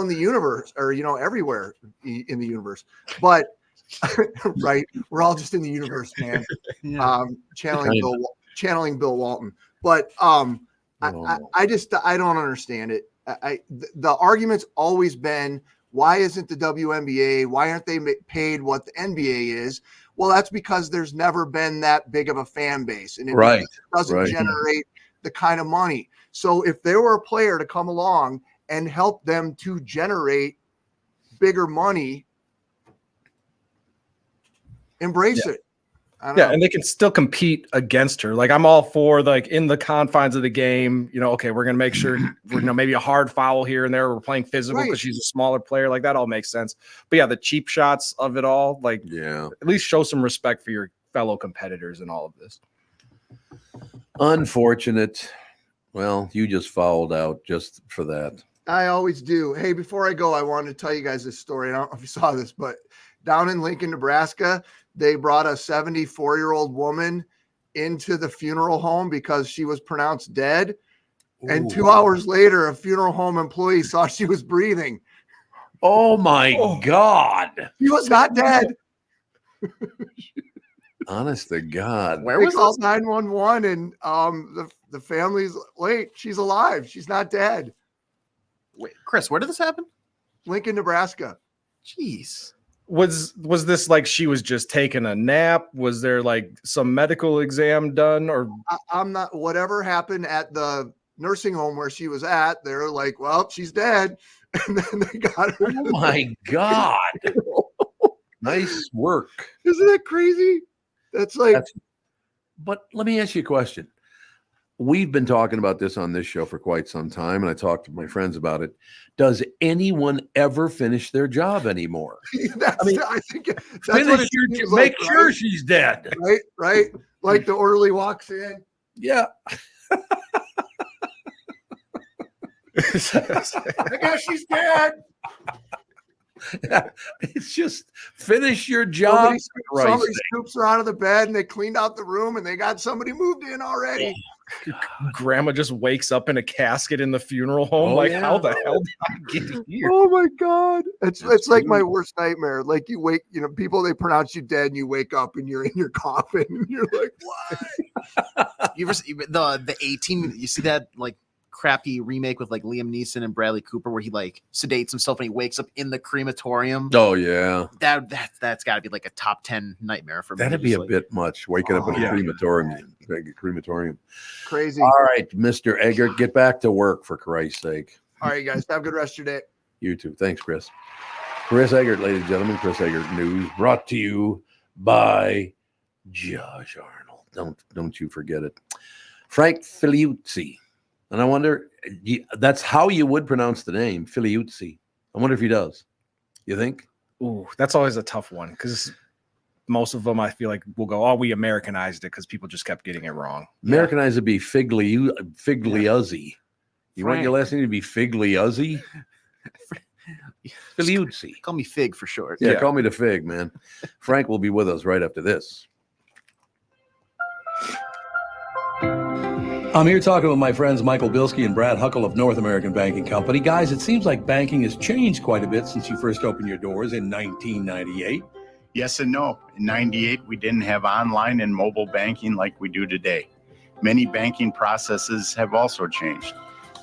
in the universe, or, everywhere in the universe. But right, we're all just in the universe, man. Channeling Bill Walton. But I don't understand it. The argument's always been, why isn't the WNBA, why aren't they paid what the NBA is? Well, that's because there's never been that big of a fan base, and it doesn't generate the kind of money. So if there were a player to come along and help them to generate bigger money, embrace it. And they can still compete against her. Like, I'm all for, like, in the confines of the game, okay, we're going to make sure maybe a hard foul here and there. We're playing physical because she's a smaller player. Like, that all makes sense. But yeah, the cheap shots of it all, like, at least show some respect for your fellow competitors in all of this. Unfortunate. Well, you just fouled out just for that. I always do. Hey, before I go, I wanted to tell you guys this story. I don't know if you saw this, but down in Lincoln, Nebraska, they brought a 74-year-old woman into the funeral home because she was pronounced dead. Ooh. And 2 hours later, a funeral home employee saw she was breathing. Oh, my God. She was not dead. Honest to God. Where was called 911, and the family's late. She's alive. She's not dead. Wait, Chris, where did this happen? Lincoln, Nebraska. Jeez. Was this like she was just taking a nap? Was there like some medical exam done? Or I'm not, whatever happened at the nursing home where she was at, they're like, well, she's dead. And then they got her. Oh my God. Nice work. Isn't that crazy? But let me ask you a question. We've been talking about this on this show for quite some time, and I talked to my friends about it. Does anyone ever finish their job anymore? I think that's finish make sure she's dead. Right. Like the orderly walks in. Yeah. I guess she's dead. It's just finish your job. Somebody scoops her out of the bed, and they cleaned out the room, and they got somebody moved in already. Grandma just wakes up in a casket in the funeral home. How the hell did I get here? Oh my God. It's like my worst nightmare. Like, you wake, people, they pronounce you dead, and you wake up and you're in your coffin, and you're like, what? You ever see the 18? You see that like crappy remake with like Liam Neeson and Bradley Cooper where he like sedates himself and he wakes up in the crematorium? Oh yeah. That's got to be like a top 10 nightmare for me. That'd be a bit much, waking up in a crematorium. Crazy. All right, Mr. Egert, get back to work, for Christ's sake. All right, guys, have a good rest of your day. You too. Thanks, Chris. Chris Egert, ladies and gentlemen. Chris Egert News, brought to you by Josh Arnold. Don't you forget it. Frank Figliuzzi. And I wonder, that's how you would pronounce the name, Figliuzzi. I wonder if he does. You think? Ooh, that's always a tough one, because most of them I feel like will go, we Americanized it because people just kept getting it wrong. Americanized would be Figliuzzi. You want your last name to be Figliuzzi? Figliuzzi. Call me Fig for short. Yeah, call me the Fig, man. Frank will be with us right after this. I'm here talking with my friends Michael Bilski and Brad Huckle of North American Banking Company. Guys, it seems like banking has changed quite a bit since you first opened your doors in 1998. Yes and no. In 98, we didn't have online and mobile banking like we do today. Many banking processes have also changed.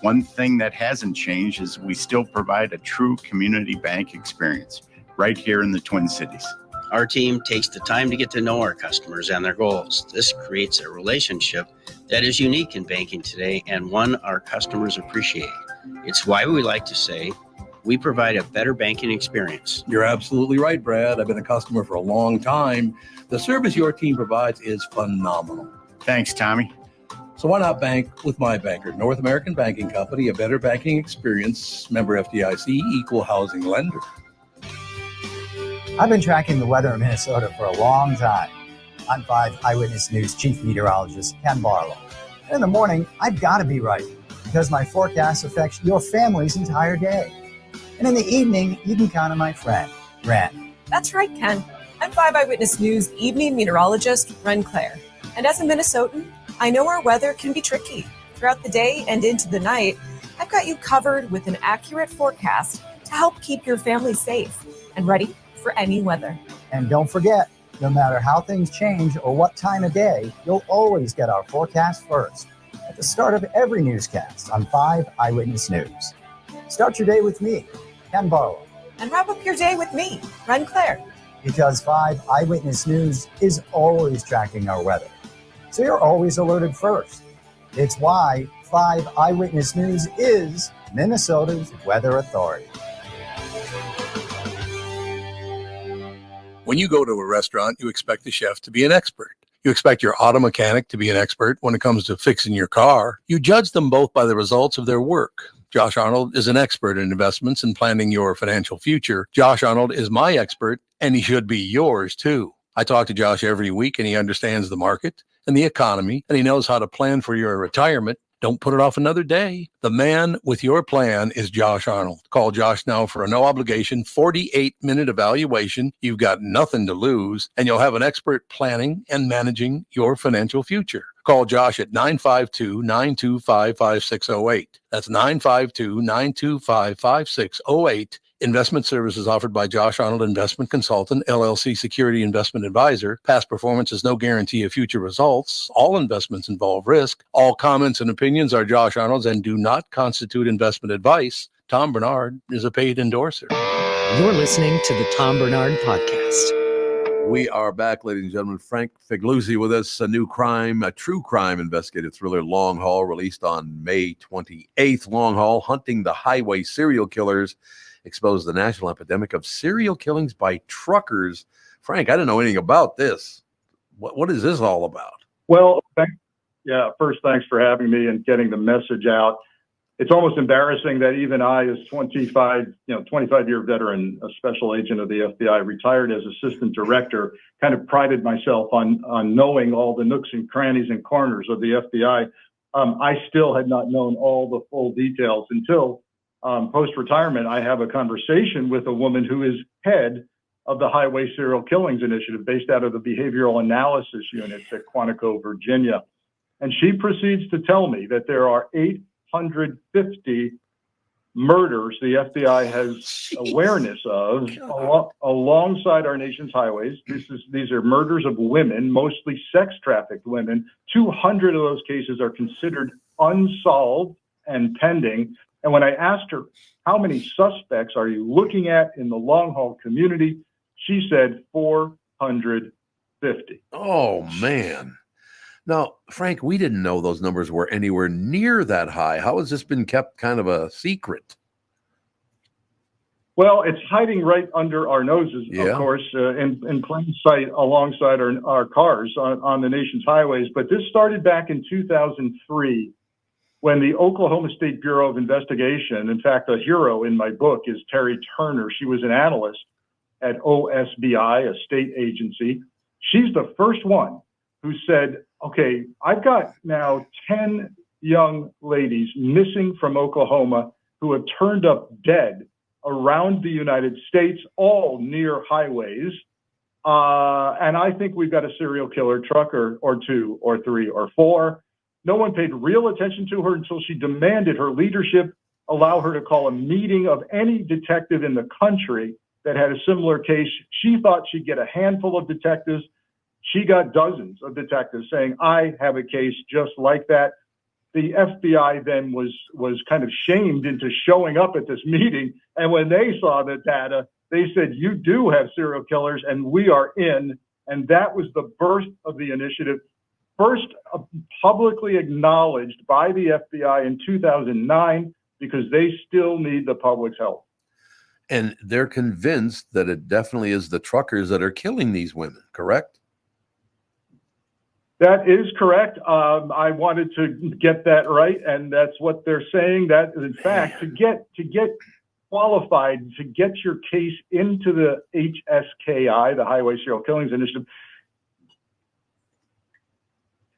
One thing that hasn't changed is we still provide a true community bank experience right here in the Twin Cities. Our team takes the time to get to know our customers and their goals. This creates a relationship that is unique in banking today and one our customers appreciate. It's why we like to say we provide a better banking experience. You're absolutely right, Brad. I've been a customer for a long time. The service your team provides is phenomenal. Thanks, Tommy. So why not bank with my banker, North American Banking Company, a better banking experience, member FDIC, equal housing lender. I've been tracking the weather in Minnesota for a long time. I'm 5 Eyewitness News Chief Meteorologist Ken Barlow. And in the morning, I've got to be right because my forecast affects your family's entire day. And in the evening, you can count on my friend, Ren. That's right, Ken. I'm 5 Eyewitness News evening meteorologist Ren Claire. And as a Minnesotan, I know our weather can be tricky. Throughout the day and into the night, I've got you covered with an accurate forecast to help keep your family safe and ready for any weather. And don't forget, no matter how things change or what time of day, you'll always get our forecast first at the start of every newscast on 5 Eyewitness News. Start your day with me, Ken Barlow. And wrap up your day with me, Ren Claire. Because 5 Eyewitness News is always tracking our weather, so you're always alerted first. It's why 5 Eyewitness News is Minnesota's weather authority. When you go to a restaurant, you expect the chef to be an expert. You expect your auto mechanic to be an expert when it comes to fixing your car. You judge them both by the results of their work. Josh Arnold is an expert in investments and planning your financial future. Josh Arnold is my expert, and he should be yours too. I talk to Josh every week, and he understands the market and the economy, and he knows how to plan for your retirement. Don't put it off another day. The man with your plan is Josh Arnold. Call Josh now for a no-obligation 48-minute evaluation. You've got nothing to lose, and you'll have an expert planning and managing your financial future. Call Josh at 952-925-5608. That's 952-925-5608. Investment services offered by Josh Arnold Investment Consultant, LLC Security Investment Advisor. Past performance is no guarantee of future results. All investments involve risk. All comments and opinions are Josh Arnold's and do not constitute investment advice. Tom Barnard is a paid endorser. You're listening to the Tom Barnard Podcast. We are back, ladies and gentlemen. Frank Figliuzzi with us. A true crime investigative thriller, Long Haul, released on May 28th. Long Haul, Hunting the Highway Serial Killers, exposed the national epidemic of serial killings by truckers. Frank, I didn't know anything about this. What is this all about? Well, first, thanks for having me and getting the message out. It's almost embarrassing that even I, as 25-year veteran, a special agent of the FBI, retired as assistant director, kind of prided myself on knowing all the nooks and crannies and corners of the FBI. I still had not known all the full details until post-retirement. I have a conversation with a woman who is head of the Highway Serial Killings Initiative based out of the Behavioral Analysis Unit at Quantico, Virginia. And she proceeds to tell me that there are 850 murders the FBI has awareness of alongside our nation's highways. These are murders of women, mostly sex-trafficked women. 200 of those cases are considered unsolved and pending. And when I asked her, how many suspects are you looking at in the long haul community? She said 450. Oh, man. Now, Frank, we didn't know those numbers were anywhere near that high. How has this been kept kind of a secret? Well, it's hiding right under our noses, of course, in plain sight alongside our cars on the nation's highways. But this started back in 2003 when the Oklahoma State Bureau of Investigation, in fact, a hero in my book is Terry Turner. She was an analyst at OSBI, a state agency. She's the first one who said, okay, I've got now 10 young ladies missing from Oklahoma who have turned up dead around the United States, all near highways. And I think we've got a serial killer trucker or two or three or four. No one paid real attention to her until she demanded her leadership allow her to call a meeting of any detective in the country that had a similar case. She thought she'd get a handful of detectives. She got dozens of detectives saying, I have a case just like that. The FBI then was kind of shamed into showing up at this meeting. And when they saw the data, they said, you do have serial killers and we are in. And that was the birth of the initiative, first publicly acknowledged by the FBI in 2009, because they still need the public's help. And they're convinced that it definitely is the truckers that are killing these women, correct? That is correct. I wanted to get that right, and that's what they're saying. That, in fact, to get qualified, to get your case into the HSKI, the Highway Serial Killings Initiative,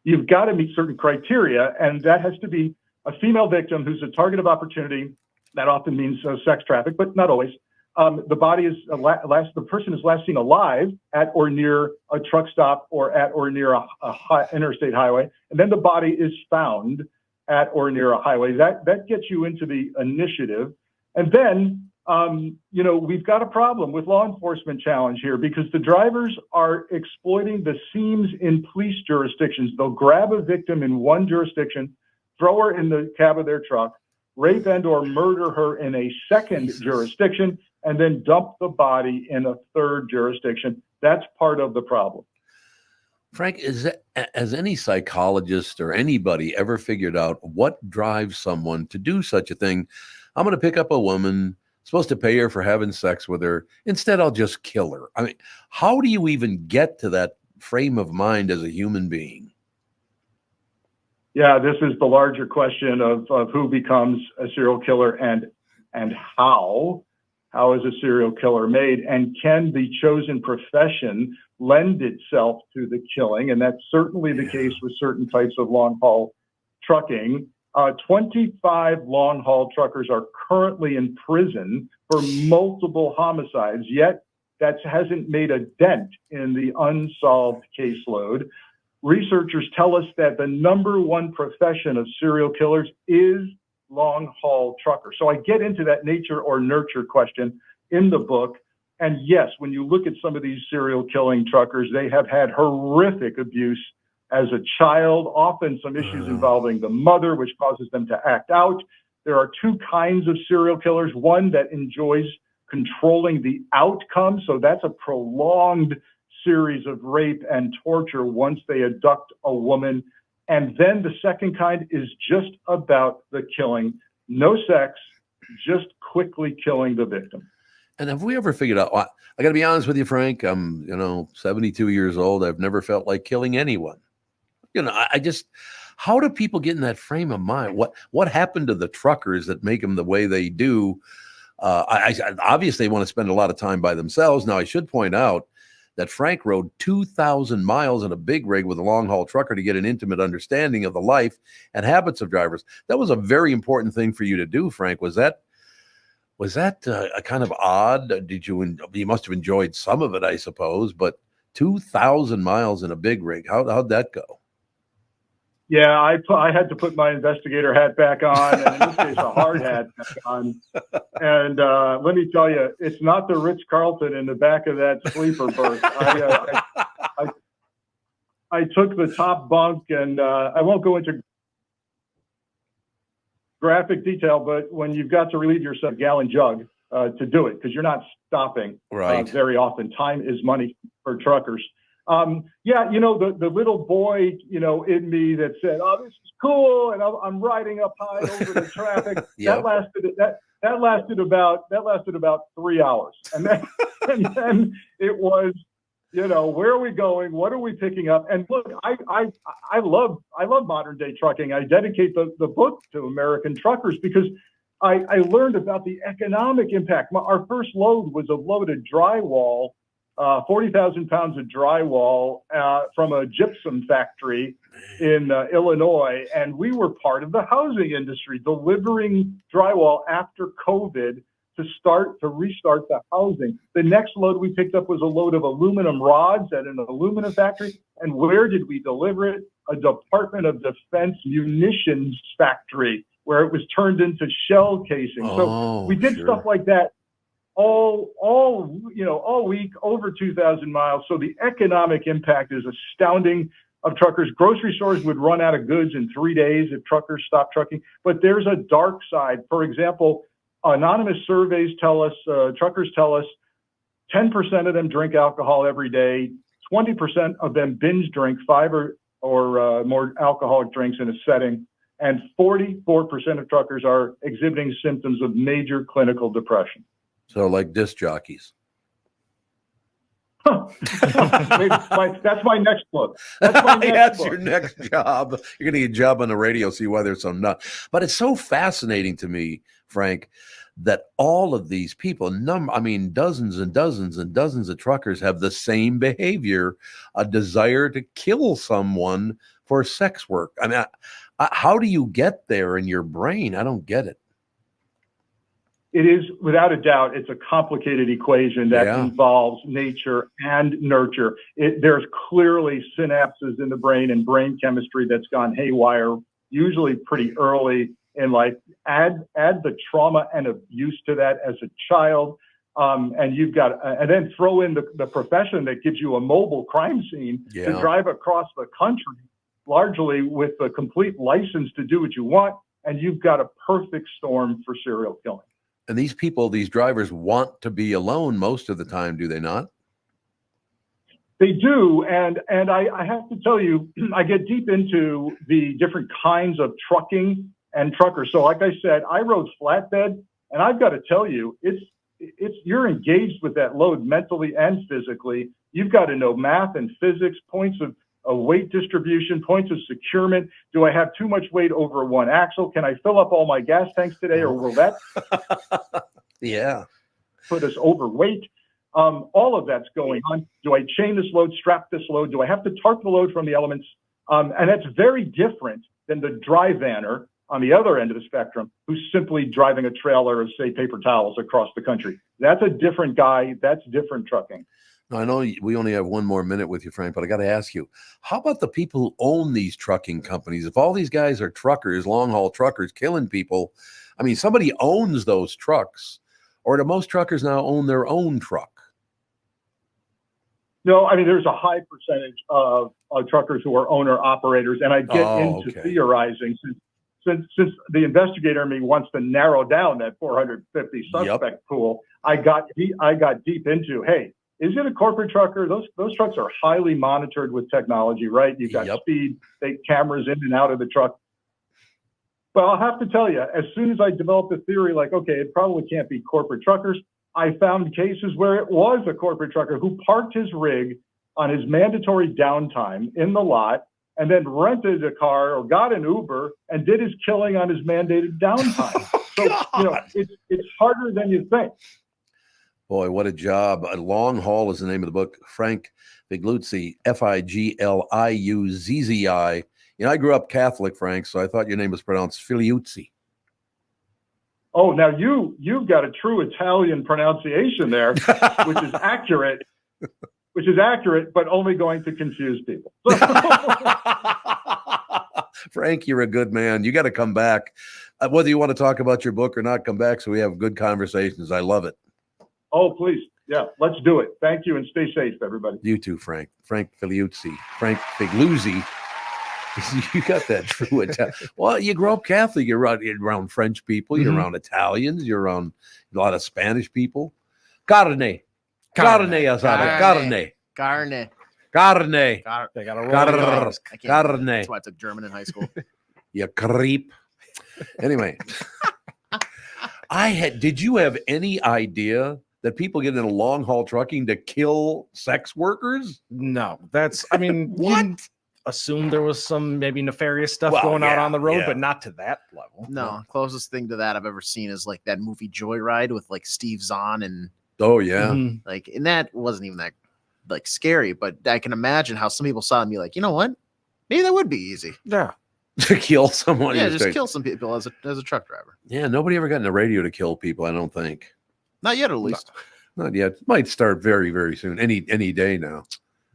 you've got to meet certain criteria, and that has to be a female victim who's a target of opportunity. That often means sex traffic, but not always. The body is the person is last seen alive at or near a truck stop or at or near a interstate highway, and then the body is found at or near a highway. That gets you into the initiative, and then we've got a problem with law enforcement challenge here because the drivers are exploiting the seams in police jurisdictions. They'll grab a victim in one jurisdiction, throw her in the cab of their truck, rape and or murder her in a second jurisdiction, and then dump the body in a third jurisdiction. That's part of the problem. Frank, has any psychologist or anybody ever figured out what drives someone to do such a thing? I'm going to pick up a woman, supposed to pay her for having sex with her. Instead, I'll just kill her. I mean, how do you even get to that frame of mind as a human being? Yeah, this is the larger question of who becomes a serial killer and how. How is a serial killer made? And can the chosen profession lend itself to the killing? And that's certainly the case with certain types of long-haul trucking. 25 long-haul truckers are currently in prison for multiple homicides, yet that hasn't made a dent in the unsolved caseload. Researchers tell us that the number one profession of serial killers is long-haul trucker. So I get into that nature or nurture question in the book. And yes, when you look at some of these serial killing truckers, they have had horrific abuse as a child, often some issues involving the mother, which causes them to act out. There are two kinds of serial killers, one that enjoys controlling the outcome. So that's a prolonged series of rape and torture once they abduct a woman. And then the second kind is just about the killing. No sex, just quickly killing the victim. And have we ever figured out, I got to be honest with you, Frank, I'm 72 years old. I've never felt like killing anyone. I just, how do people get in that frame of mind? What happened to the truckers that make them the way they do? I obviously want to spend a lot of time by themselves. Now, I should point out that Frank rode 2,000 miles in a big rig with a long-haul trucker to get an intimate understanding of the life and habits of drivers. That was a very important thing for you to do, Frank. Was that a kind of odd? You must have enjoyed some of it, I suppose, but 2,000 miles in a big rig, how'd that go? Yeah, I had to put my investigator hat back on, and in this case, a hard hat back on. And let me tell you, it's not the Ritz-Carlton in the back of that sleeper berth. I took the top bunk, and I won't go into graphic detail, but when you've got to relieve yourself, gallon jug to do it, because you're not stopping very often. Time is money for truckers. The little boy, in me that said, "Oh, this is cool," and I'm riding up high over the traffic. Yep. That lasted about 3 hours, and then it was, where are we going? What are we picking up? And look, I love modern day trucking. I dedicate the book to American truckers because I learned about the economic impact. Our first load was a load of drywall. 40,000 pounds of drywall from a gypsum factory in Illinois. And we were part of the housing industry, delivering drywall after COVID to restart the housing. The next load we picked up was a load of aluminum rods at an aluminum factory. And where did we deliver it? A Department of Defense munitions factory, where it was turned into shell casing. So we did stuff like that all week, over 2,000 miles. So the economic impact is astounding of truckers. Grocery stores would run out of goods in 3 days if truckers stopped trucking. But there's a dark side. For example, anonymous surveys tell us, truckers tell us 10% of them drink alcohol every day. 20% of them binge drink 5 or more alcoholic drinks in a setting. And 44% of truckers are exhibiting symptoms of major clinical depression. So like disc jockeys. That's my next book. That's your next job. You're going to get a job on the radio, see why there's some nuts. But it's so fascinating to me, Frank, that all of these people, dozens and dozens and dozens of truckers have the same behavior, a desire to kill someone for sex work. I mean, how do you get there in your brain? I don't get it. It is, without a doubt, it's a complicated equation that involves nature and nurture. There's clearly synapses in the brain and brain chemistry that's gone haywire, usually pretty early in life. Add the trauma and abuse to that as a child, and you've got, and then throw in the profession that gives you a mobile crime scene to drive across the country, largely with a complete license to do what you want, and you've got a perfect storm for serial killing. And these people, these drivers, want to be alone most of the time, do they not? They do, and I have to tell you, I get deep into the different kinds of trucking and truckers. So like I said, I rode flatbed, and I've got to tell you, it's you're engaged with that load mentally and physically. You've got to know math and physics, points of weight distribution, points of securement. Do I have too much weight over one axle? Can I fill up all my gas tanks today, or will that put us overweight? All of that's going on. Do I chain this load, strap this load? Do I have to tarp the load from the elements? And that's very different than the dry vanner on the other end of the spectrum, who's simply driving a trailer of, say, paper towels across the country. That's a different guy. That's different trucking. Now, I know we only have one more minute with you, Frank, but I got to ask you, how about the people who own these trucking companies? If all these guys are truckers, long-haul truckers, killing people, I mean, somebody owns those trucks, or do most truckers now own their own truck? No, I mean, there's a high percentage of truckers who are owner-operators, and I get into theorizing since the investigator in me wants to narrow down that 450 suspect pool. I got deep into, hey, is it a corporate trucker? Those trucks are highly monitored with technology, right? You've got speed, cameras in and out of the truck. But I'll have to tell you, as soon as I developed a theory like, okay, it probably can't be corporate truckers, I found cases where it was a corporate trucker who parked his rig on his mandatory downtime in the lot and then rented a car or got an Uber and did his killing on his mandated downtime. So, it's harder than you think. Boy, what a job. A Long Haul is the name of the book. Frank Figliuzzi, Figliuzzi. You know, I grew up Catholic, Frank, so I thought your name was pronounced Figliuzzi. Oh, now you've got a true Italian pronunciation there, which is accurate, but only going to confuse people. Frank, you're a good man. You got to come back. Whether you want to talk about your book or not, come back so we have good conversations. I love it. Oh, please. Yeah, let's do it. Thank you, and stay safe, everybody. You too, Frank. Frank Figliuzzi. Frank Figliuzzi. You got that true Italian. Well, you grow up Catholic. You're around French people. You're around Italians. You're around a lot of Spanish people. Carne asada. Carne. They got to roll. Carne. That's why I took German in high school. You creep. Anyway, did you have any idea that people get in a long haul trucking to kill sex workers? No, what? Assume there was some maybe nefarious stuff going out on the road, but not to that level. No, closest thing to that I've ever seen is like that movie Joyride with like Steve Zahn and like, and that wasn't even that like scary, but I can imagine how some people saw it and be like, you know what, maybe that would be easy. Yeah, to kill someone. Yeah, just kill some people as a truck driver. Yeah, nobody ever got in the radio to kill people. I don't think. Not yet, at least. Not yet. Might start very, very soon. Any day now.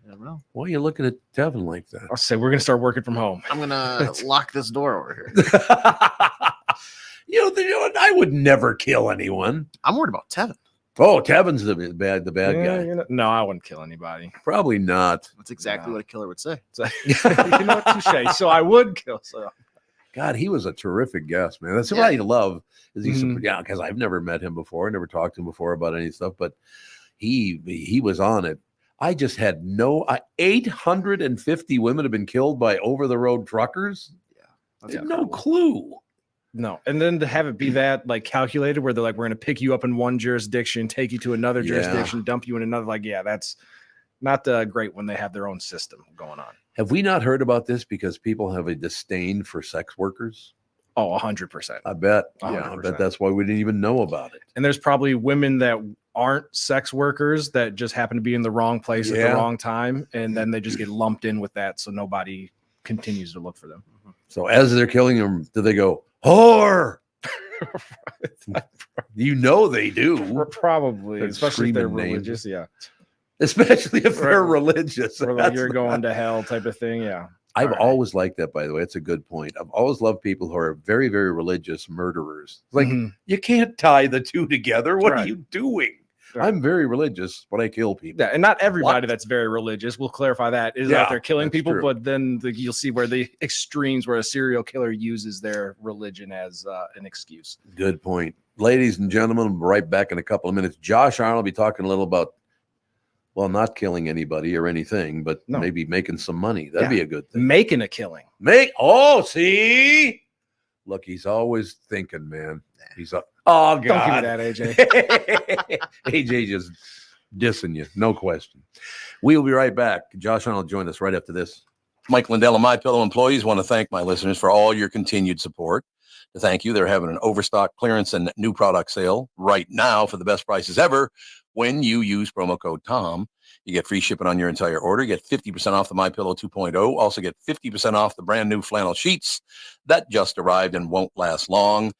I don't know. Why are you looking at Devin like that? I'll say we're gonna start working from home. I'm gonna lock this door over here. I would never kill anyone. I'm worried about Tevin. Oh, Tevin's the bad guy. No, I wouldn't kill anybody. Probably not. That's exactly what a killer would say. Touche. So I would kill. So. God, he was a terrific guest, man. That's what I love. Because I've never met him before. I never talked to him before about any stuff, but he was on it. I just had 850 women have been killed by over-the-road truckers. Yeah, I had no clue. No, and then to have it be that like calculated, where they're like, we're going to pick you up in one jurisdiction, take you to another jurisdiction, dump you in another. Like, that's not great when they have their own system going on. Have we not heard about this because people have a disdain for sex workers? Oh, 100%. I bet. 100%. Yeah, I bet that's why we didn't even know about it. And there's probably women that aren't sex workers that just happen to be in the wrong place at the wrong time, and then they just get lumped in with that, so nobody continues to look for them. So as they're killing them, do they go, whore? You know they do. Probably, They're especially if they're screaming names. religious. Yeah. Especially if they're religious. Or like you're going to hell type of thing. Yeah. I've always liked that, by the way. It's a good point. I've always loved people who are very, very religious murderers. Like, you can't tie the two together. What are you doing? Right. I'm very religious, but I kill people. Yeah, and not everybody that's very religious, we'll clarify that, is out there killing people, true. but then you'll see where the extremes where a serial killer uses their religion as an excuse. Good point. Ladies and gentlemen, we'll be right back in a couple of minutes. Josh Arnold will be talking a little about, well, not killing anybody or anything, but maybe making some money. That'd be a good thing. Making a killing. See? Look, he's always thinking, man. He's up. Oh, God. Don't give me that, AJ. AJ just dissing you. No question. We'll be right back. Josh Arnold will join us right after this. Mike Lindell and MyPillow employees want to thank my listeners for all your continued support. To thank you, they're having an overstock clearance and new product sale right now for the best prices ever. When you use promo code TOM, you get free shipping on your entire order. You get 50% off the MyPillow 2.0. Also get 50% off the brand new flannel sheets that just arrived and won't last long.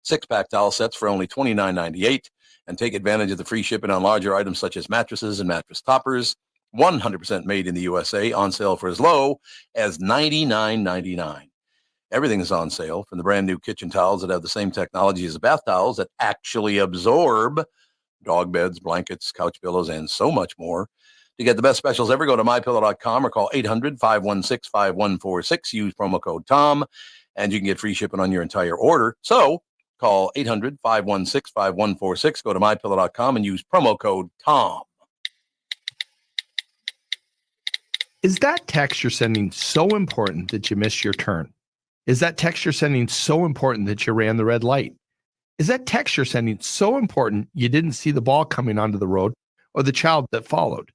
6-pack towel sets for only $29.98. And take advantage of the free shipping on larger items such as mattresses and mattress toppers. 100% made in the USA, on sale for as low as $99.99. Everything is on sale, from the brand new kitchen towels that have the same technology as the bath towels that actually absorb dog beds, blankets, couch pillows, and so much more. To get the best specials ever, go to mypillow.com or call 800-516-5146. Use promo code TOM, and you can get free shipping on your entire order. So call 800-516-5146. Go to mypillow.com and use promo code TOM. Is that text you're sending so important that you missed your turn? Is that text you're sending so important that you ran the red light? Is that text you're sending so important you didn't see the ball coming onto the road or the child that followed?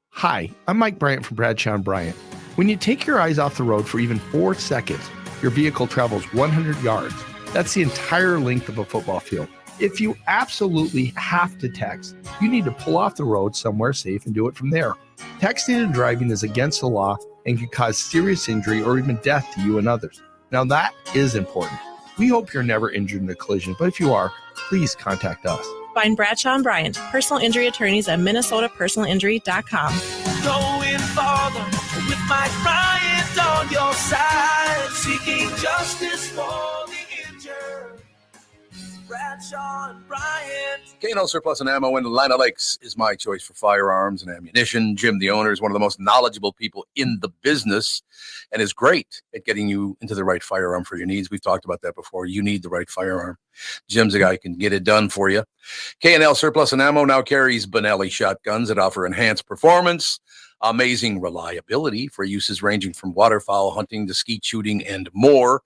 Hi, I'm Mike Bryant from Bradshaw and Bryant. When you take your eyes off the road for even 4 seconds, your vehicle travels 100 yards. That's the entire length of a football field. If you absolutely have to text, you need to pull off the road somewhere safe and do it from there. Texting and driving is against the law and can cause serious injury or even death to you and others. Now that is important. We hope you're never injured in a collision, but if you are, please contact us. Find Bradshaw and Bryant, personal injury attorneys at minnesotapersonalinjury.com. Going farther with Mike Bryant on your side, seeking justice for the injured. Bradshaw and Bryant. K&L Surplus and Ammo in Atlanta Lakes is my choice for firearms and ammunition. Jim, the owner, is one of the most knowledgeable people in the business and is great at getting you into the right firearm for your needs. We've talked about that before. You need the right firearm. Jim's a guy who can get it done for you. K&L Surplus and Ammo now carries Benelli shotguns that offer enhanced performance, amazing reliability for uses ranging from waterfowl hunting to skeet shooting and more.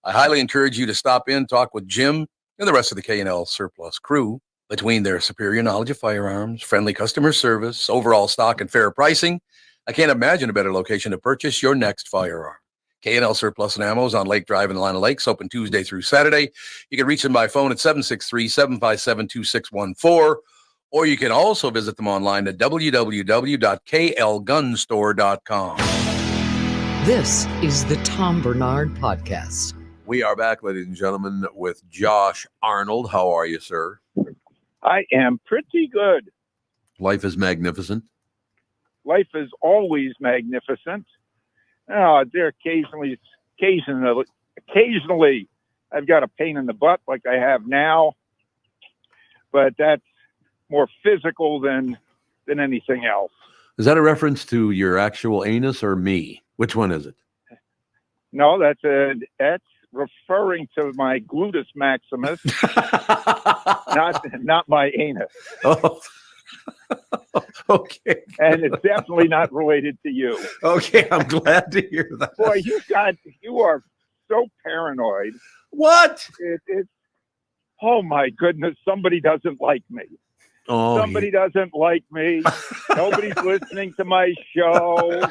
I highly encourage you to stop in, talk with Jim and the rest of the K&L Surplus crew. Between their superior knowledge of firearms, friendly customer service, overall stock, and fair pricing, I can't imagine a better location to purchase your next firearm. K&L Surplus and Ammo is on Lake Drive in Atlanta Lakes, open Tuesday through Saturday. You can reach them by phone at 763-757-2614, or you can also visit them online at www.klgunstore.com. This is the Tom Barnard Podcast. We are back, ladies and gentlemen, with Josh Arnold. How are you, sir? I am pretty good. Life is magnificent. Life is always magnificent. Oh, there occasionally I've got a pain in the butt like I have now, but that's more physical than anything else. Is that a reference to your actual anus or me? Which one is it? No, that's referring to my gluteus maximus, not my anus. Oh. Okay. And it's definitely not related to you. Okay, I'm glad to hear that. Boy, you are so paranoid. What? It's oh my goodness, somebody doesn't like me. Oh, somebody doesn't like me. Nobody's listening to my show.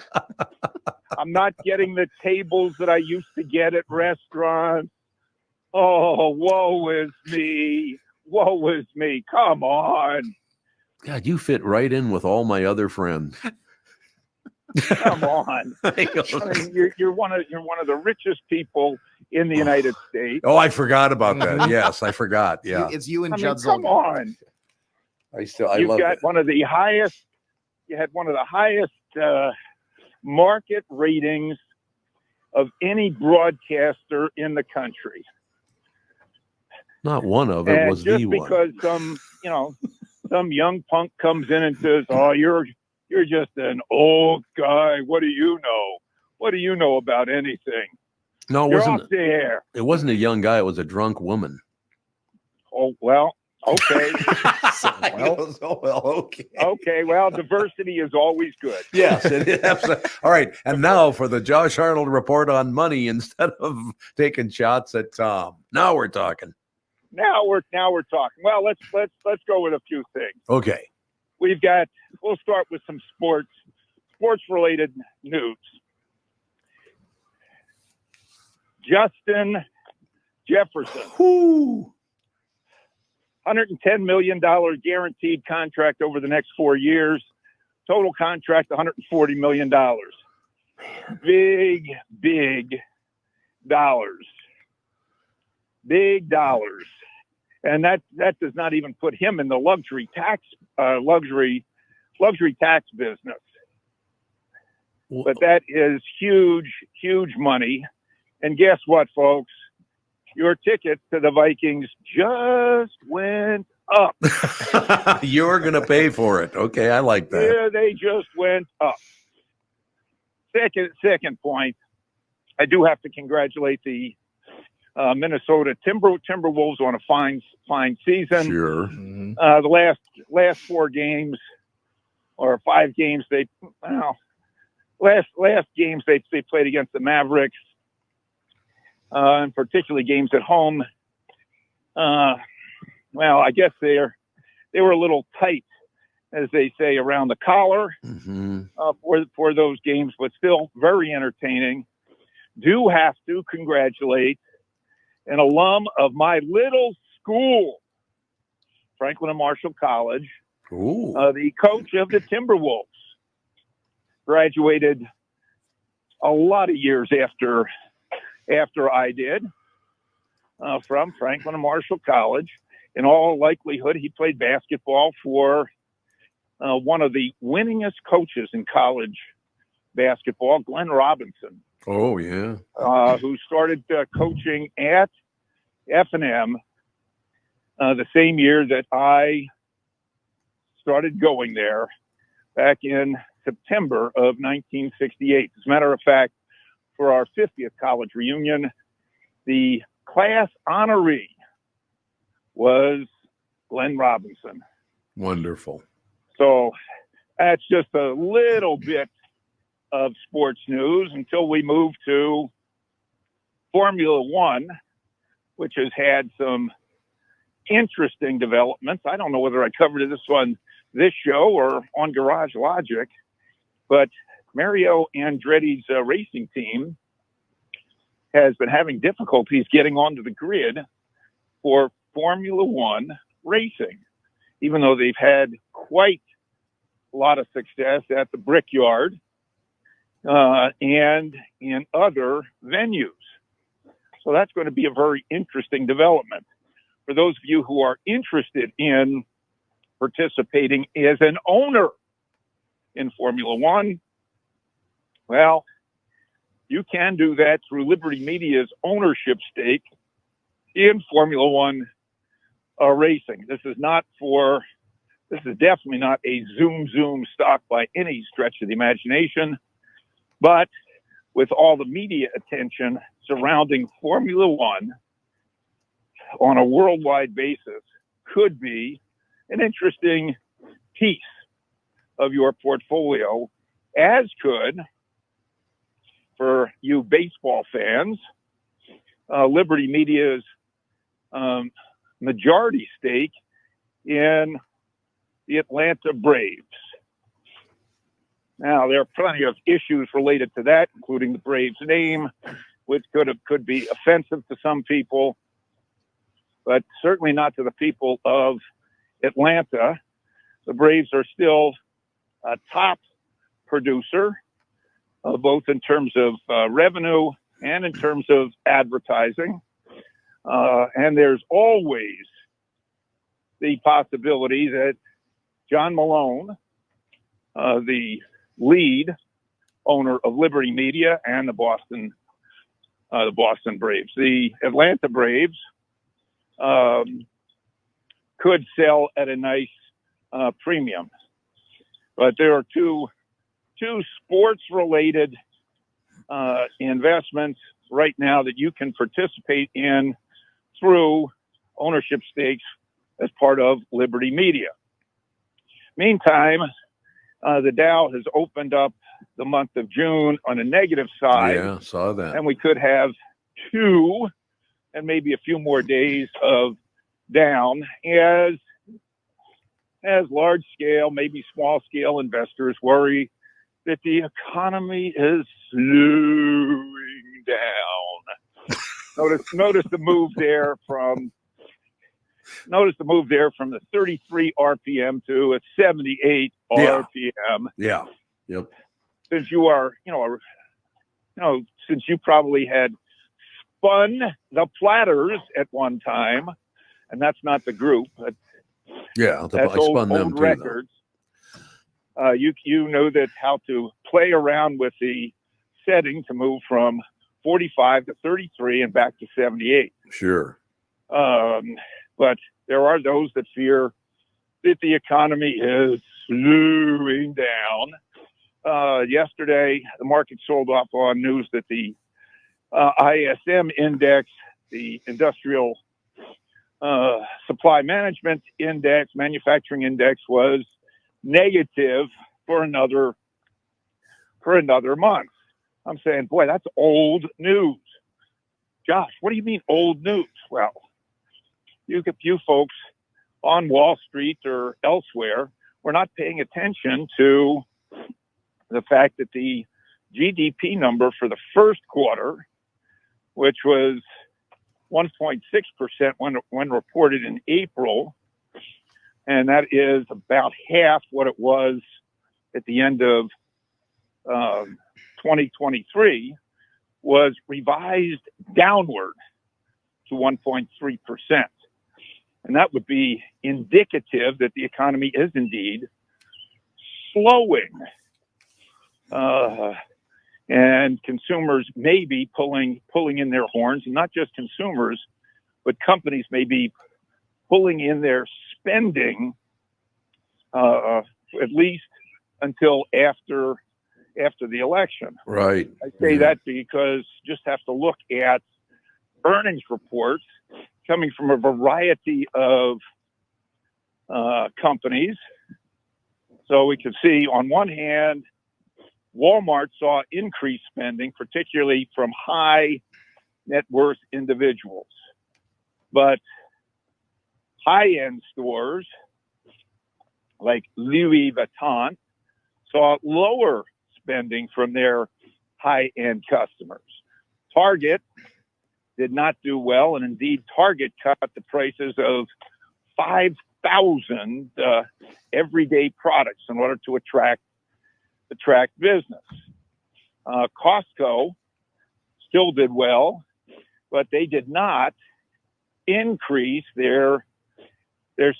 I'm not getting the tables that I used to get at restaurants. Oh, woe is me. Woe is me. Come on. God, you fit right in with all my other friends. Come on. I mean, you're one of the richest people in the United States. Oh, I forgot about that. Yes, I forgot. Yeah. It's you and I mean, Judd come Zulgad. on. I You've love got it. one of the highest. You had one of the highest market ratings of any broadcaster in the country. Not one of it And was just the one. because some young punk comes in and says, "Oh, you're just an old guy. What do you know? What do you know about anything?" No, it You're wasn't. off the air. It wasn't a young guy. It was a drunk woman. Oh well, okay. Okay. Okay. Well, diversity is always good. Yes, it is. All right. And now for the Josh Arnold report on money instead of taking shots at Tom. Now we're talking. Now we're talking. Well, let's go with a few things. Okay. We'll start with some sports related news. Justin Jefferson. $110 million guaranteed contract over the next 4 years. Total contract, $140 million. Big dollars. Big dollars. And that does not even put him in the luxury tax business. But that is huge money. And guess what, folks? Your ticket to the Vikings just went up. You're going to pay for it. Okay, I like that. Yeah, they just went up. Second point, I do have to congratulate the Minnesota Timberwolves on a fine season. Sure. The last 4 games or 5 games last games they played against the Mavericks, and particularly games at home. Well, I guess they were a little tight, as they say, around the collar for those games, but still very entertaining. Do have to congratulate an alum of my little school, Franklin and Marshall College, the coach of the Timberwolves. Graduated a lot of years after I did from Franklin and Marshall College. In all likelihood, he played basketball for one of the winningest coaches in college basketball, Glenn Robinson. Oh, yeah. Who started coaching at F&M the same year that I started going there back in September of 1968. As a matter of fact, for our 50th college reunion, the class honoree was Glenn Robinson. Wonderful. So that's just a little bit of sports news until we move to Formula One, which has had some interesting developments. I don't know whether I covered this on this show or on Garage Logic, but Mario Andretti's racing team has been having difficulties getting onto the grid for Formula One racing, even though they've had quite a lot of success at the Brickyard and in other venues. So that's going to be a very interesting development. For those of you who are interested in participating as an owner in Formula One, well, you can do that through Liberty Media's ownership stake in Formula One racing. This is definitely not a zoom stock by any stretch of the imagination, but with all the media attention surrounding Formula One on a worldwide basis, could be an interesting piece of your portfolio, as could, for you baseball fans, Liberty Media's majority stake in the Atlanta Braves. Now, there are plenty of issues related to that, including the Braves name, which could be offensive to some people, but certainly not to the people of Atlanta. The Braves are still a top producer both in terms of revenue and in terms of advertising. And there's always the possibility that John Malone, the lead owner of Liberty Media and the Boston Braves, the Atlanta Braves, could sell at a nice premium. But there are two sports-related investments right now that you can participate in through ownership stakes as part of Liberty Media. Meantime, the Dow has opened up the month of June on a negative side. Yeah, saw that. And we could have 2 and maybe a few more days of down as large scale, maybe small scale investors worry that the economy is slowing down. Notice the move there from the 33 RPM to a 78 RPM. Yeah. Yep. Since you are, since you probably had spun the Platters at one time, and that's not the group, but yeah, that's I spun them old too, records. You know that how to play around with the setting to move from 45 to 33 and back to 78. Sure. But there are those that fear that the economy is slowing down. Yesterday, the market sold off on news that the ISM index, the industrial supply management index, manufacturing index, was negative for another month. I'm saying, boy, that's old news. Josh, what do you mean old news? Well, you folks on Wall Street or elsewhere were not paying attention to the fact that the GDP number for the first quarter, which was 1.6% when reported in April, and that is about half what it was at the end of 2023, was revised downward to 1.3%. And that would be indicative that the economy is indeed slowing. And consumers may be pulling in their horns, and not just consumers, but companies may be pulling in their spending at least until after the election. Right. I say that because you just have to look at earnings reports coming from a variety of companies. So we can see on one hand, Walmart saw increased spending, particularly from high net worth individuals. But high-end stores like Louis Vuitton saw lower spending from their high-end customers. Target did not do well, and indeed Target cut the prices of 5,000 everyday products in order to attract business. Costco still did well, but they did not increase their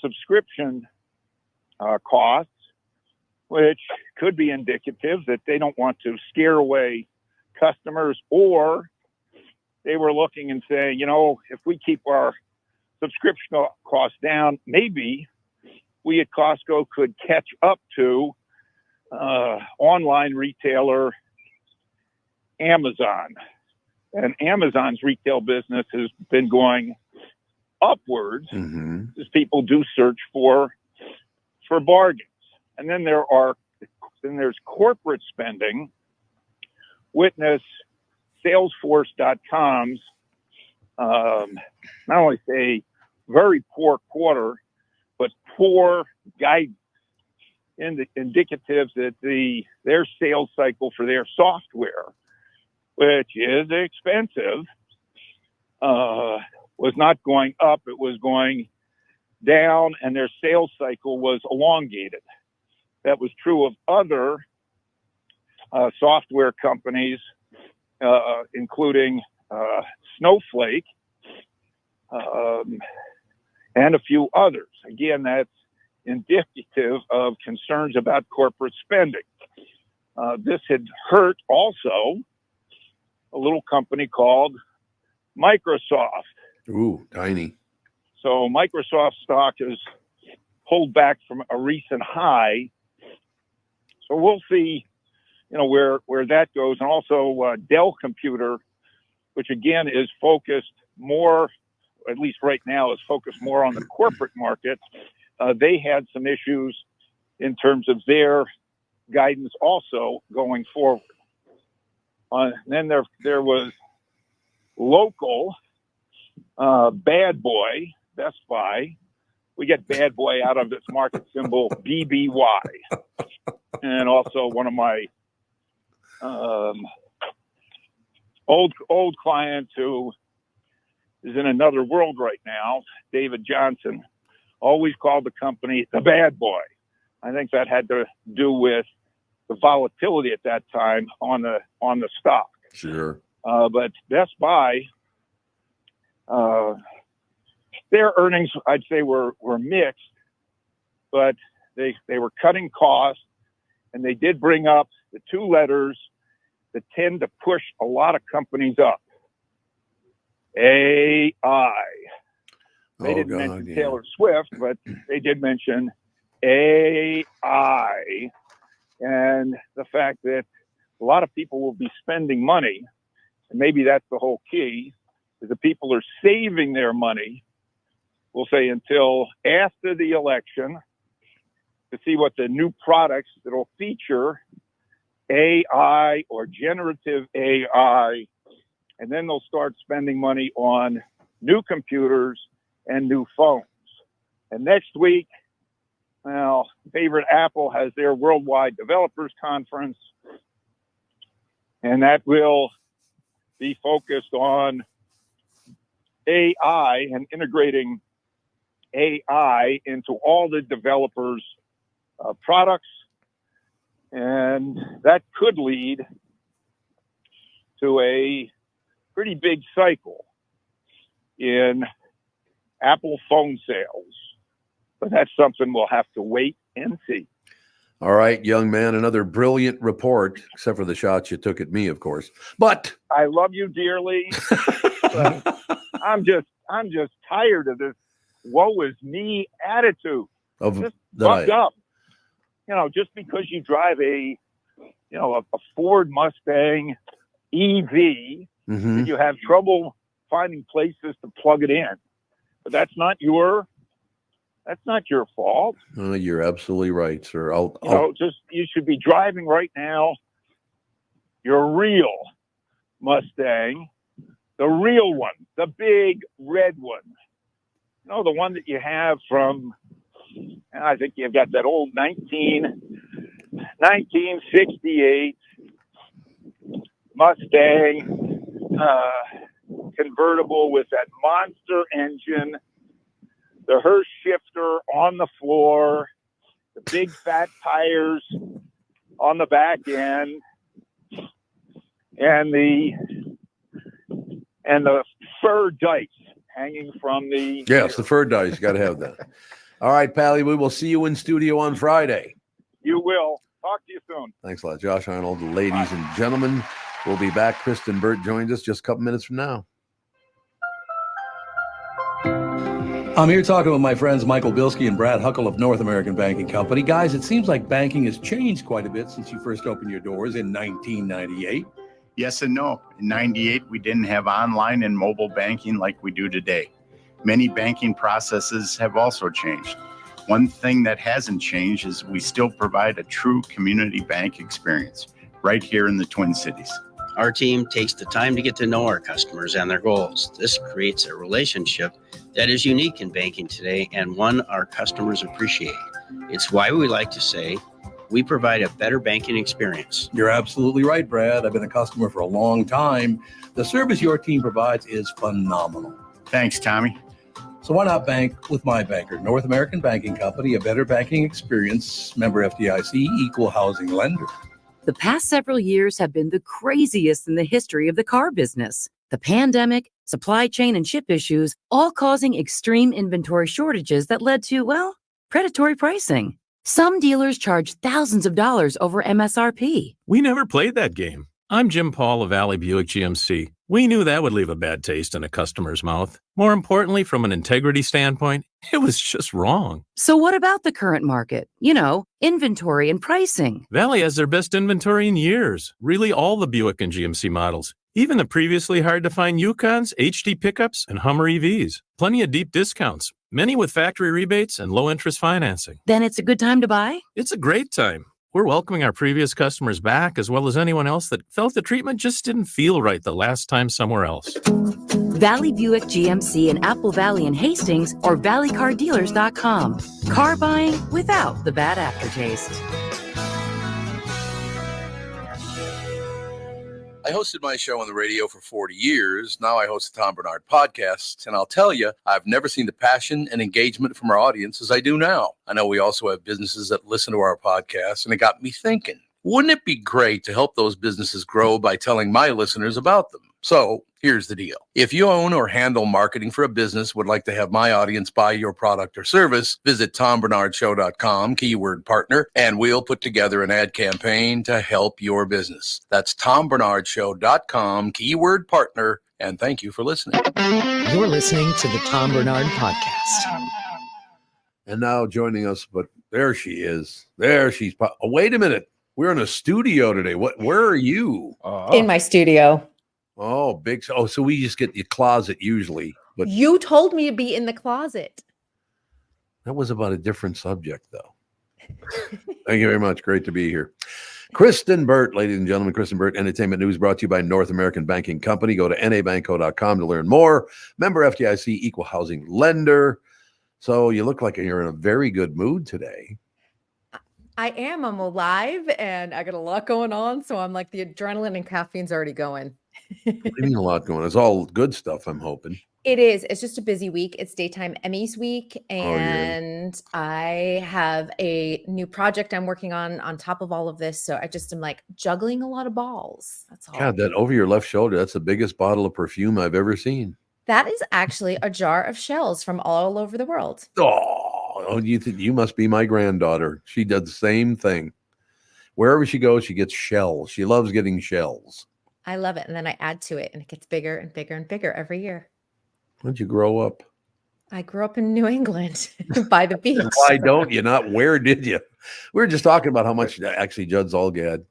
subscription costs, which could be indicative that they don't want to scare away customers, or they were looking and saying, if we keep our subscription costs down, maybe we at Costco could catch up to online retailer Amazon. And Amazon's retail business has been going upwards as people do search for bargains. And then there's corporate spending. Witness Salesforce.com's not only say very poor quarter, but poor guidance, indicative that their sales cycle for their software, which is expensive, was not going up, it was going down, and their sales cycle was elongated. That was true of other software companies, including Snowflake and a few others. Again, that's indicative of concerns about corporate spending. This had hurt also a little company called Microsoft. Ooh, tiny. So Microsoft stock has pulled back from a recent high. So we'll see, where that goes. And also Dell Computer, which again is focused more, at least right now, is focused more on the corporate market. They had some issues in terms of their guidance also going forward. Then there was local Bad Boy, Best Buy. We get Bad Boy out of its market symbol BBY. And also one of my old clients who is in another world right now, David Johnson, always called the company the Bad Boy. I think that had to do with the volatility at that time on the stock. Sure. But Best Buy, their earnings, I'd say, were mixed, but they were cutting costs, and they did bring up the two letters that tend to push a lot of companies up. AI. They didn't mention Taylor Swift, but they did mention AI, and the fact that a lot of people will be spending money, and maybe that's the whole key, is that people are saving their money, we'll say, until after the election to see what the new products that will feature AI or generative AI, and then they'll start spending money on new computers and new phones. And next week, well, favorite Apple has their Worldwide Developers Conference, and that will be focused on AI and integrating AI into all the developers' products. And that could lead to a pretty big cycle in Apple phone sales. But that's something we'll have to wait and see. All right, young man, another brilliant report, except for the shots you took at me, of course. But I love you dearly. But I'm just tired of this woe is me attitude. Just buck up. Just because you drive a Ford Mustang EV, and you have trouble finding places to plug it in. But that's not your fault. You're absolutely right, sir. You should be driving right now your real Mustang, the real one, the big red one. The one that you have from, I think you've got that old 1968 Mustang convertible with that monster engine, the Hurst shifter on the floor, the big fat tires on the back end, and the fur dice hanging from the... Yes, the fur dice. Got to have that. All right, Pally, we will see you in studio on Friday. You will. Talk to you soon. Thanks a lot, Josh Arnold. Ladies and gentlemen, we'll be back. Kristen Burt joins us just a couple minutes from now. I'm here talking with my friends Michael Bilski and Brad Huckle of North American Banking Company. Guys, it seems like banking has changed quite a bit since you first opened your doors in 1998. Yes and no. In 98, we didn't have online and mobile banking like we do today. Many banking processes have also changed. One thing that hasn't changed is we still provide a true community bank experience right here in the Twin Cities. Our team takes the time to get to know our customers and their goals. This creates a relationship that is unique in banking today and one our customers appreciate. It's why we like to say we provide a better banking experience. You're absolutely right, Brad. I've been a customer for a long time. The service your team provides is phenomenal. Thanks, Tommy. So why not bank with my banker, North American Banking Company, a better banking experience, member FDIC, equal housing lender. The past several years have been the craziest in the history of the car business. The pandemic, supply chain and chip issues, all causing extreme inventory shortages that led to, well, predatory pricing. Some dealers charge thousands of dollars over MSRP. We never played that game. I'm Jim Paul of Valley Buick GMC. We knew that would leave a bad taste in a customer's mouth. More importantly, from an integrity standpoint, it was just wrong. So what about the current market? You know, inventory and pricing. Valley has their best inventory in years. Really all the Buick and GMC models. Even the previously hard-to-find Yukons, HD pickups, and Hummer EVs. Plenty of deep discounts. Many with factory rebates and low-interest financing. Then it's a good time to buy? It's a great time. We're welcoming our previous customers back, as well as anyone else that felt the treatment just didn't feel right the last time somewhere else. Valley Buick GMC in Apple Valley and Hastings or valleycardealers.com. Car buying without the bad aftertaste. I hosted my show on the radio for 40 years. Now I host the Tom Barnard podcast. And I'll tell you, I've never seen the passion and engagement from our audience as I do now. I know we also have businesses that listen to our podcast, and it got me thinking, wouldn't it be great to help those businesses grow by telling my listeners about them? So here's the deal. If you own or handle marketing for a business, would like to have my audience buy your product or service, visit TomBarnardShow.com, keyword partner, and we'll put together an ad campaign to help your business. That's TomBarnardShow.com, keyword partner, and thank you for listening. You're listening to the Tom Barnard Podcast. And now joining us, but there she is. There she's. Oh, wait a minute. We're in a studio today. Where are you? In my studio. Oh, big. Oh, so we just get the closet usually. But You told me to be in the closet. that was about a different subject, though. Thank you very much. Great to be here. Kristen Burt, ladies and gentlemen, Kristen Burt, Entertainment News brought to you by North American Banking Company. Go to nabanco.com to learn more. Member FDIC, equal housing lender. So you look like you're in a very good mood today. I am. I'm alive and I got a lot going on. So I'm like the adrenaline and caffeine's already going. What do you mean a lot going on? It's all good stuff, I'm hoping. It is. It's just a busy week. It's daytime Emmys week. And I have a new project I'm working on top of all of this. So I just am like juggling a lot of balls. That's all. God, that over your left shoulder, that's the biggest bottle of perfume I've ever seen. That is actually a jar of shells from all over the world. Oh, you must be my granddaughter. She does the same thing. Wherever she goes, she gets shells. She loves getting shells. I love it. And then I add to it and it gets bigger and bigger and bigger every year. When'd you grow up? I grew up in New England by the beach. Why don't you? Not where did you? We were just talking about how much actually Judd Zulgad,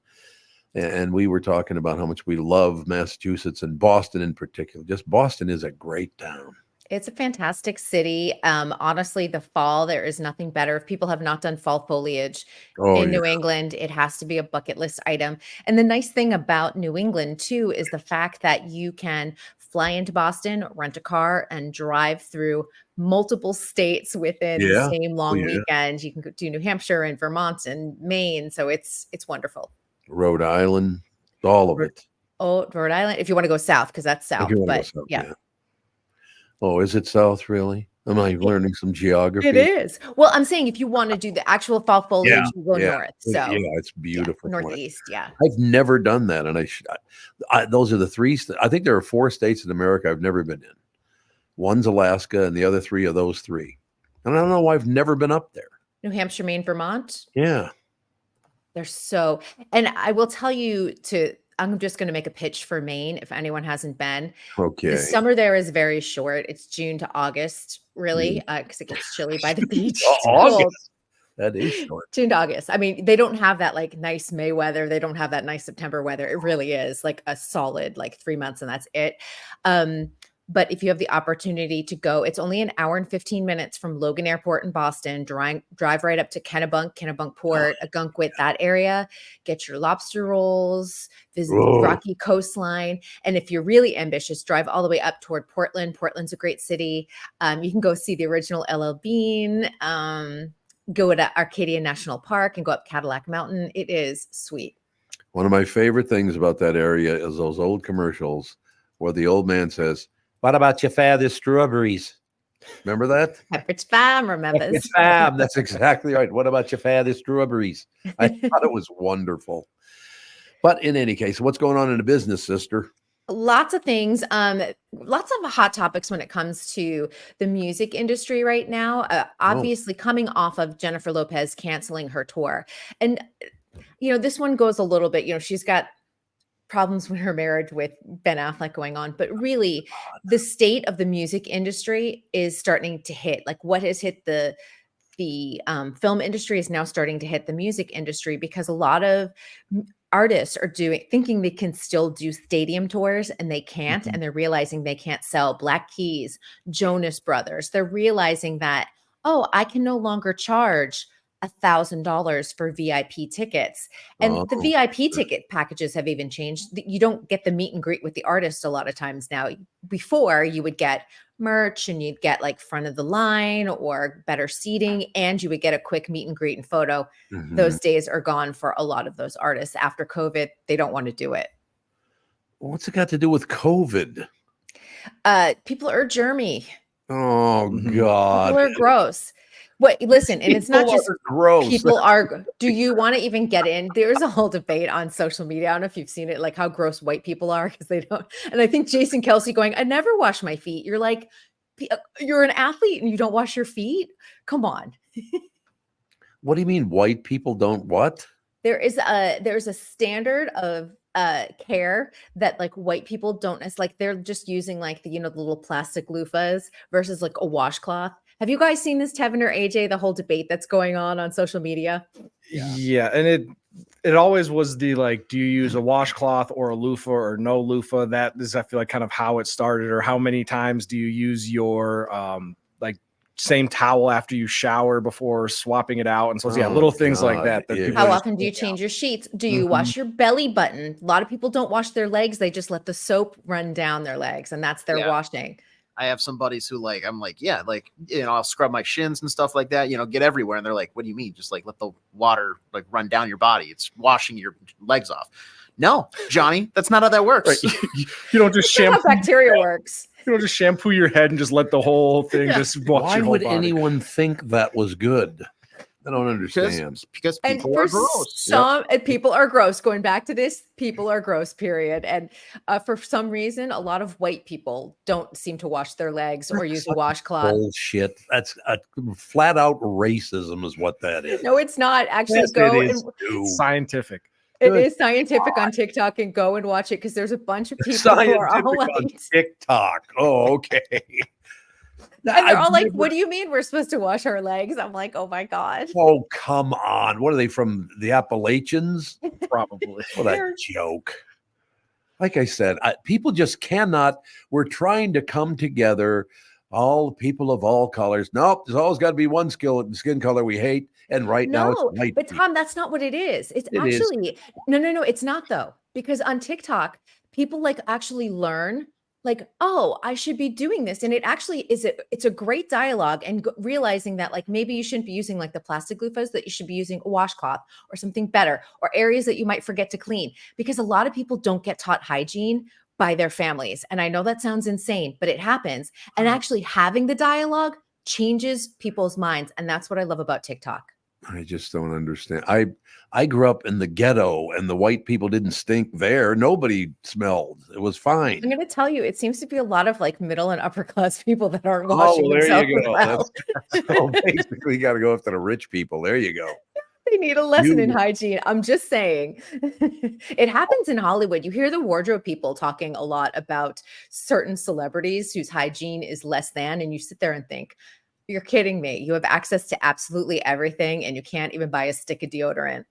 and we were talking about how much we love Massachusetts and Boston in particular. Just Boston is a great town. It's a fantastic city. Honestly, the fall, there is nothing better. If people have not done fall foliage in New England, it has to be a bucket list item. And the nice thing about New England, too, is the fact that you can fly into Boston, rent a car, and drive through multiple states within the same long weekend. You can go do New Hampshire and Vermont and Maine. So it's wonderful. Rhode Island, all of it. Oh, Rhode Island, if you want to go south, because that's south. But south, yeah. Oh, is it south, really? Am I learning some geography? It is. Well, I'm saying if you want to do the actual fall foliage, you go north. So yeah, it's beautiful. Northeast, yeah. I've never done that, and those are the three. I think there are 4 states in America I've never been in. One's Alaska, and the other 3 are those 3. And I don't know why I've never been up there. New Hampshire, Maine, Vermont. Yeah. They're so, and I will tell you I'm just going to make a pitch for Maine if anyone hasn't been. Okay. The summer there is very short. It's June to August, really, because it gets chilly by the beach. August. That is short. June to August. I mean, they don't have that like nice May weather. They don't have that nice September weather. It really is like a solid like 3 months and that's it. But if you have the opportunity to go, it's only an hour and 15 minutes from Logan Airport in Boston. Drive right up to Kennebunkport, Agunquit, that area. Get your lobster rolls, visit the Rocky coastline. And if you're really ambitious, drive all the way up toward Portland. Portland's a great city. You can go see the original LL Bean. Go to Arcadia National Park and go up Cadillac Mountain. It is sweet. One of my favorite things about that area is those old commercials where the old man says, "What about your father's strawberries?" Remember that? Pepperidge Farm remembers. Pepperidge Farm. That's exactly right. What about your father's strawberries? I thought it was wonderful. But in any case, what's going on in the business, sister? Lots of things. Lots of hot topics when it comes to the music industry right now. Obviously, coming off of Jennifer Lopez canceling her tour. And, this one goes a little bit, she's got problems with her marriage with Ben Affleck going on, but really the state of the music industry is starting to hit. Like what has hit the film industry is now starting to hit the music industry, because a lot of artists are thinking they can still do stadium tours, and they can't. And they're realizing they can't sell Black Keys, Jonas Brothers. They're realizing that, I can no longer charge $1,000 for VIP tickets. And the VIP ticket packages have even changed. You don't get the meet and greet with the artist a lot of times now. Before, you would get merch and you'd get like front of the line or better seating, and you would get a quick meet and greet and photo. Those days are gone for a lot of those artists. After COVID, they don't want to do it. What's it got to do with COVID? People are germy. Oh, God. People are gross. Wait, listen, and it's not just gross. People are. Do you want to even get in? There's a whole debate on social media. I don't know if you've seen it, like how gross white people are because they don't. And I think Jason Kelsey going, "I never wash my feet." You're like, you're an athlete and you don't wash your feet? Come on. What do you mean white people don't what? There's a standard of care that like white people don't. It's like they're just using like the little plastic loofahs versus like a washcloth. Have you guys seen this, Tevin or AJ, the whole debate that's going on social media? Yeah. And it always was the like, do you use a washcloth or a loofah or no loofah? That is, I feel like, kind of how it started. Or how many times do you use your like same towel after you shower before swapping it out? And so little things like that. How often do you change your sheets? Do you wash your belly button? A lot of people don't wash their legs. They just let the soap run down their legs, and that's their washing. I have some buddies who I'll scrub my shins and stuff like that, get everywhere. And they're like, what do you mean? Just like let the water like run down your body. It's washing your legs off. No, Johnny, that's not how that works. Right. You don't just shampoo. How bacteria works. You don't just shampoo your head and just let the whole thing just wash Why your whole would body. anyone think that was good? I don't understand. Because people are gross. And people are gross. Going back to this, people are gross, period. And for some reason, a lot of white people don't seem to wash their legs or use a washcloth. Bullshit. That's a flat out racism is what that is. No, it's not. Actually, Yes, go it is and scientific. it is scientific on TikTok, and go and watch it, because there's a bunch of people who are all Scientific on like, TikTok. Oh, okay. and they're all like, what do you mean we're supposed to wash our legs? I'm like, oh my God. Oh, come on. What are they, from the Appalachians? Probably. What a joke. Like I said, people just cannot. We're trying to come together, all people of all colors. Nope, there's always got to be one skin color we hate. And right now it's white but people. Tom, that's not what it is. It's actually, no, it's not though. Because on TikTok, people like actually learn like, oh, I should be doing this. And it actually it's a great dialogue, and realizing that like maybe you shouldn't be using like the plastic loofahs, that you should be using a washcloth or something better, or areas that you might forget to clean, because a lot of people don't get taught hygiene by their families. And I know that sounds insane, but it happens. And actually having the dialogue changes people's minds. And that's what I love about TikTok. I just don't understand. I grew up in the ghetto, and the white people didn't stink there. Nobody smelled. It was fine. I'm going to tell you, it seems to be a lot of like middle and upper class people that aren't washing there themselves you go. well. So basically, you got to go after the rich people. There you go. They need a lesson in hygiene. I'm just saying. It happens in Hollywood. You hear the wardrobe people talking a lot about certain celebrities whose hygiene is less than, and you sit there and think, you're kidding me. You have access to absolutely everything, and you can't even buy a stick of deodorant.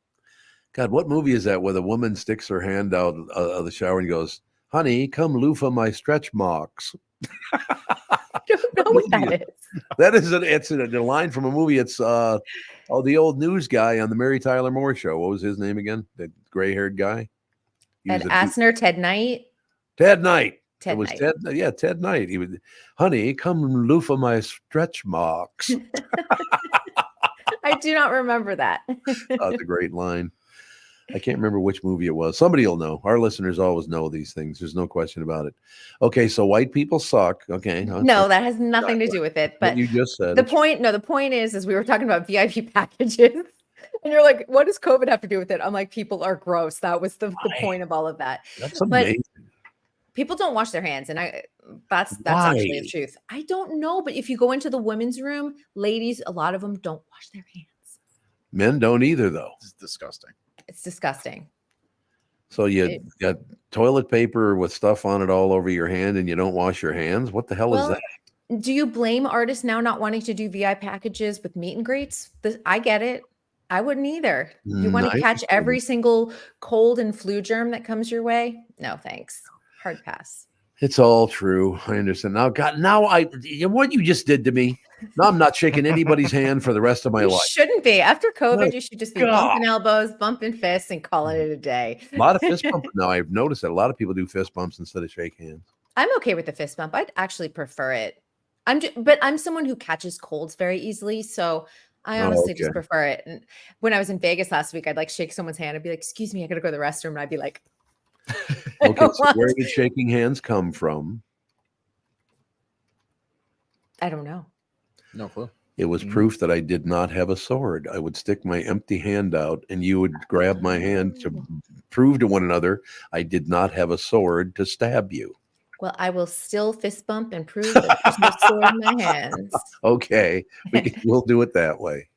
God, what movie is that where the woman sticks her hand out of the shower and goes, honey, come loofah my stretch marks? I don't know what that is. That is it's a line from a movie. It's the old news guy on the Mary Tyler Moore Show. What was his name again? The gray-haired guy? Ed Asner, Ted Knight. Ted Knight. Ted It was Knight. Ted Knight. He would, honey, come loofah my stretch marks. I do not remember that. That's a great line. I can't remember which movie it was. Somebody will know. Our listeners always know these things. There's no question about it. Okay, so white people suck. Okay. No, that has nothing to do with it. But you just said the point is we were talking about VIP packages. And you're like, what does COVID have to do with it? I'm like, people are gross. That was the point of all of that. That's But amazing. people don't wash their hands, and that's Why? actually the truth. I don't know, but if you go into the women's room, ladies, a lot of them don't wash their hands. Men don't either, though. It's disgusting. It's disgusting. So you got toilet paper with stuff on it all over your hand, and you don't wash your hands. What the hell is that? Do you blame artists now not wanting to do VI packages with meet and greets? I get it. I wouldn't either. You want to catch every single cold and flu germ that comes your way? No, thanks. Hard pass. It's all true. I understand. Now, God, what you just did to me. Now I'm not shaking anybody's hand for the rest of my You life. shouldn't be. After COVID, My you should just be God. bumping elbows, bumping fists, and calling it a day. A lot of fist bumping. Now I've noticed that a lot of people do fist bumps instead of shake hands. I'm okay with the fist bump. I'd actually prefer it. But I'm someone who catches colds very easily, so I honestly just prefer it. And when I was in Vegas last week, I'd like shake someone's hand and be like, "Excuse me, I gotta go to the restroom," and I'd be like, Okay, so where did shaking hands come from? I don't know. No clue. It was proof that I did not have a sword. I would stick my empty hand out, and you would grab my hand to prove to one another I did not have a sword to stab you. Well, I will still fist bump and prove that there's no sword in my hands. Okay, we'll do it that way.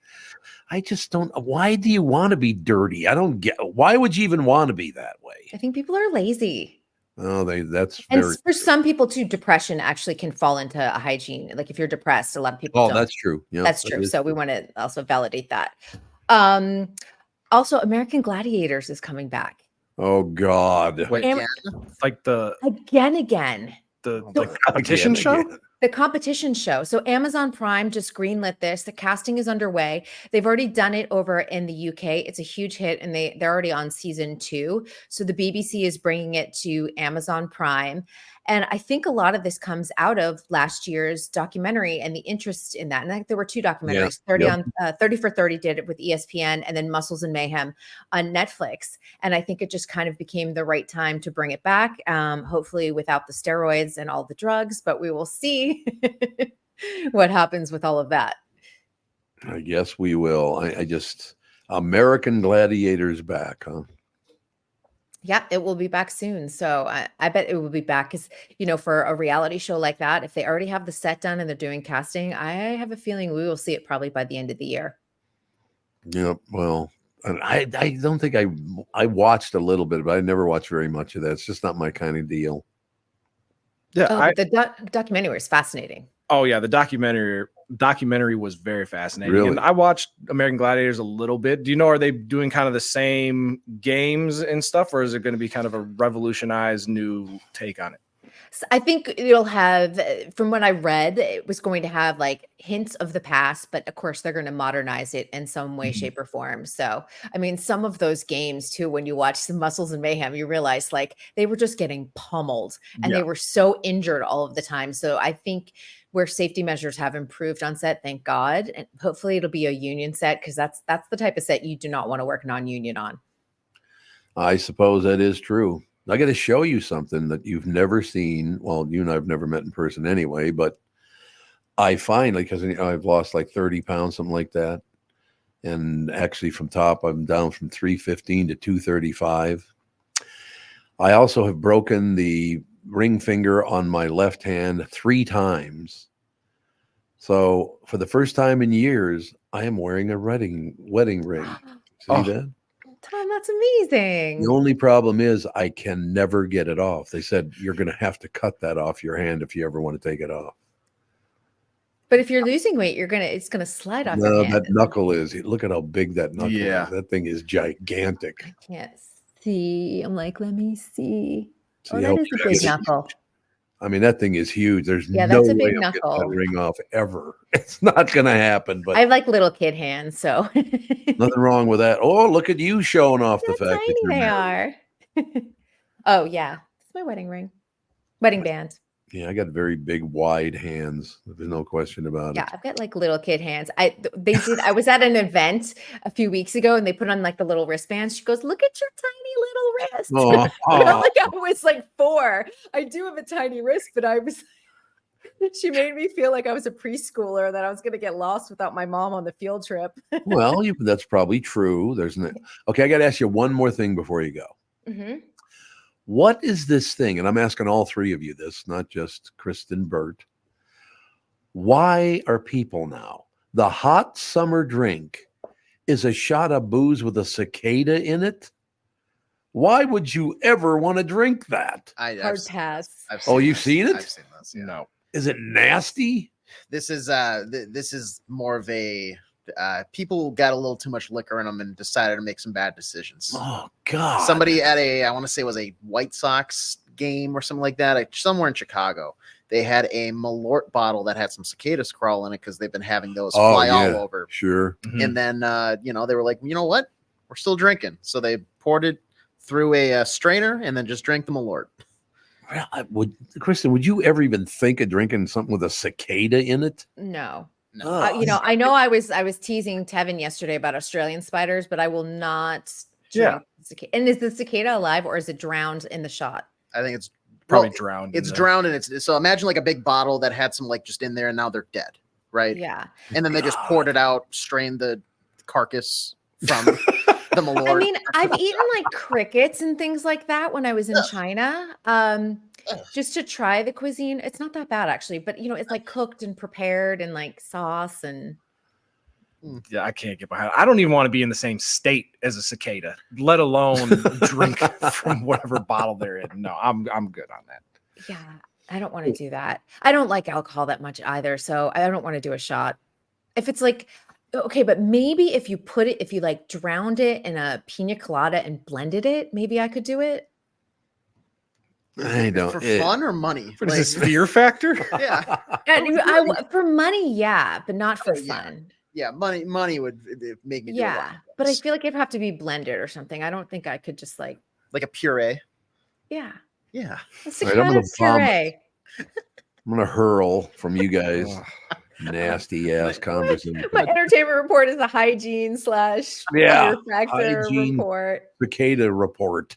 I just don't. Why do you want to be dirty? I don't get. Why would you even want to be that way? I think people are lazy. Oh, that's And very. for some people too, depression actually can fall into a hygiene. Like if you're depressed, a lot of people Oh, don't. that's true. Yeah, That's that true. is So we true. want to also validate that. Also, American Gladiators is coming back. Oh God! Wait, like the Again. competition show? The competition show. So Amazon Prime just greenlit this. The casting is underway. They've already done it over in the UK. It's a huge hit, and they're already on season 2. So the BBC is bringing it to Amazon Prime. And I think a lot of this comes out of last year's documentary and the interest in that. And I think there were 2 documentaries. 30 for 30 did it with ESPN, and then Muscles and Mayhem on Netflix. And I think it just kind of became the right time to bring it back, hopefully without the steroids and all the drugs, but we will see what happens with all of that. I guess we will. I just American Gladiators back, huh? Yeah, it will be back soon. So I bet it will be back because, for a reality show like that, if they already have the set done and they're doing casting, I have a feeling we will see it probably by the end of the year. Yeah, well, and I don't think I watched a little bit, but I never watched very much of that. It's just not my kind of deal. Yeah, but the documentary is fascinating. Oh yeah, the documentary was very fascinating. Really? And I watched American Gladiators a little bit. Do you know, are they doing kind of the same games and stuff, or is it going to be kind of a revolutionized new take on it? So I think it'll have, from what I read, it was going to have like hints of the past, but of course they're going to modernize it in some way, shape, or form. So, I mean, some of those games too, when you watch the Muscles and Mayhem, you realize like they were just getting pummeled and they were so injured all of the time. So I think where safety measures have improved on set, thank God, and hopefully it'll be a union set because that's the type of set you do not want to work non-union on. I suppose that is true. I got to show you something that you've never seen. Well, you and I have never met in person anyway, but I finally, because I've lost like 30 pounds, something like that. And actually from top, I'm down from 315 to 235. I also have broken the ring finger on my left hand 3 times. So for the first time in years, I am wearing a wedding ring. See that? Tom, that's amazing. The only problem is I can never get it off. They said you're going to have to cut that off your hand if you ever want to take it off. But if you're losing weight, it's gonna slide off your No, hand. that knuckle is. Look at how big that knuckle Yeah. is. That thing is gigantic. Can't see. I'm like, let me see. See Oh, how that is a big big it is? knuckle. I mean, that thing is huge. There's Yeah, no that's a way big I'm getting that knuckle. ring off ever. It's not going to happen. But I have like little kid hands, so nothing wrong with that. Oh, look at you showing off the fact that tiny you're they married. are. Oh yeah, it's my wedding ring, wedding band. Yeah, I got very big, wide hands. There's no question about Yeah, it. I've got like little kid hands. I was at an event a few weeks ago and they put on like the little wristbands. She goes, "Look at your tiny little wrist." Oh, I felt like I was like 4. I do have a tiny wrist, but I was She made me feel like I was a preschooler, that I was going to get lost without my mom on the field trip. Well, that's probably true. Okay, I got to ask you one more thing before you go. Mm-hmm. What is this thing? And I'm asking all three of you this, not just Kristen Burt. Why are people now? The hot summer drink is a shot of booze with a cicada in it. Why would you ever want to drink that? Hard pass. You've seen it? I've seen this. Yeah. No. Is it nasty? This is more of a people got a little too much liquor in them and decided to make some bad decisions. Oh God! Somebody at I want to say it was a White Sox game or something like that, somewhere in Chicago. They had a Malort bottle that had some cicadas crawl in it because they've been having those fly all over. Sure. And then they were like, you know what? We're still drinking, so they poured it through a strainer and then just drank the Malort. Kristen, would you ever even think of drinking something with a cicada in it? No. No. I know I was teasing Tevin yesterday about Australian spiders, but I will not drink cicada. And is the cicada alive or is it drowned in the shot? I think it's probably drowned. It's drowned, and it's so imagine like a big bottle that had some just in there, and now they're dead, right? Yeah. And then they just poured it out, strained the carcass from the Malort. I mean, I've eaten like crickets and things like that when I was in China, just to try the cuisine. It's not that bad actually, but it's like cooked and prepared and like sauce and. Yeah, I can't get behind it. I don't even want to be in the same state as a cicada, let alone drink from whatever bottle they're in. No, I'm good on that. Yeah, I don't want to do that. I don't like alcohol that much either, so I don't want to do a shot. If it's like, okay, but maybe if you like drowned it in a pina colada and blended it, maybe I could do it. I don't. For fun or money? What is this, fear factor? Yeah. For money, yeah, but not for fun. Yeah, money would make me do a lot. But I feel like it'd have to be blended or something. I don't think I could just like a puree. Yeah. Yeah. Right, I'm gonna hurl from you guys. Nasty ass conversation. My entertainment report is a hygiene / fear factor report. Cicada report.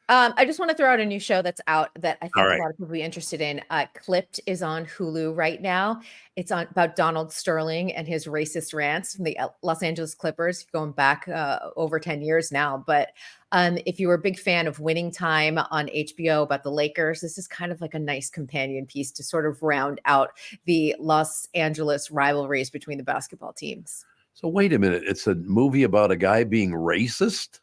I just want to throw out a new show that's out that I think a lot of people will be interested in. Clipped is on Hulu right now. It's about Donald Sterling and his racist rants from the Los Angeles Clippers, going back over 10 years now. But if you were a big fan of Winning Time on HBO about the Lakers, this is kind of like a nice companion piece to sort of round out the Los Angeles rivalries between the basketball teams. So wait a minute. It's a movie about a guy being racist?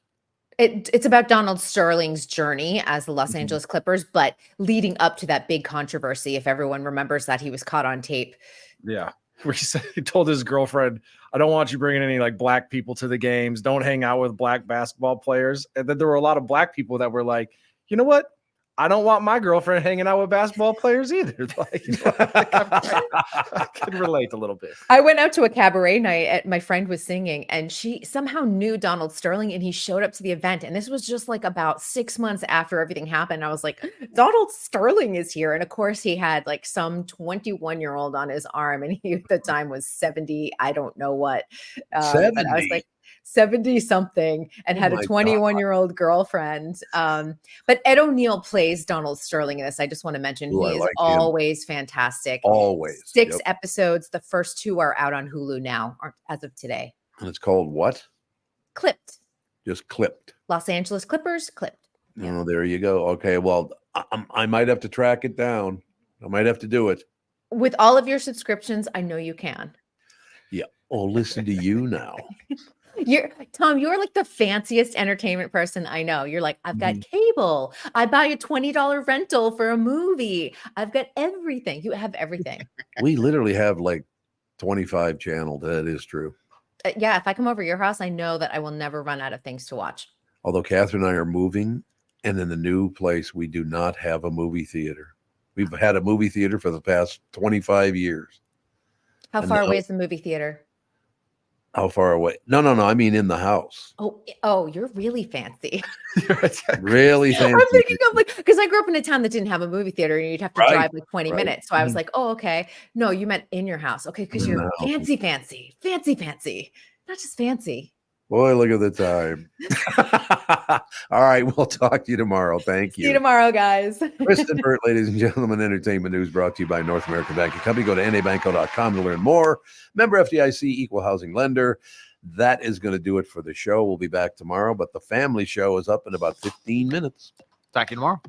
It's about Donald Sterling's journey as the Los Angeles Clippers, but leading up to that big controversy, if everyone remembers that he was caught on tape. Yeah. Where he told his girlfriend, I don't want you bringing any like black people to the games. Don't hang out with black basketball players. And then there were a lot of black people that were like, you know what? I don't want my girlfriend hanging out with basketball players either. I can relate a little bit. I went out to a cabaret night my friend was singing, and she somehow knew Donald Sterling, and he showed up to the event. And this was just like about 6 months after everything happened. I was like, Donald Sterling is here. And of course he had like some 21-year-old on his arm, and he at the time was 70. I don't know what. But I was like, 70 something and had a 21-year-old girlfriend. But Ed O'Neill plays Donald Sterling in this. I just want to mention he is always fantastic. Always. 6 episodes. The first 2 are out on Hulu now, as of today. And it's called what? Clipped. Just Clipped. Los Angeles Clippers, Clipped. Oh, there you go. Okay, well, I might have to track it down. I might have to do it. With all of your subscriptions, I know you can. Yeah. Oh, listen to you now. Tom, you're like the fanciest entertainment person I know. You're like, I've got cable. I buy a $20 rental for a movie. I've got everything. You have everything. We literally have like 25 channels. That is true. Yeah, if I come over to your house, I know that I will never run out of things to watch. Although Catherine and I are moving, and in the new place, we do not have a movie theater. We've had a movie theater for the past 25 years. How far away is the movie theater? How far away? No. I mean, in the house. Oh, you're really fancy. Really fancy. I'm thinking of like, because I grew up in a town that didn't have a movie theater and you'd have to drive like 20 minutes. So I was like, oh, okay. No, you meant in your house. Okay. Because you're fancy. Not just fancy. Boy, look at the time. All right, we'll talk to you tomorrow. Thank you. See you tomorrow, guys. Kristen Burt, ladies and gentlemen, entertainment news brought to you by North American Banking Company. Go to nabanco.com to learn more. Member FDIC, equal housing lender. That is going to do it for the show. We'll be back tomorrow, but the family show is up in about 15 minutes. Talk to you tomorrow.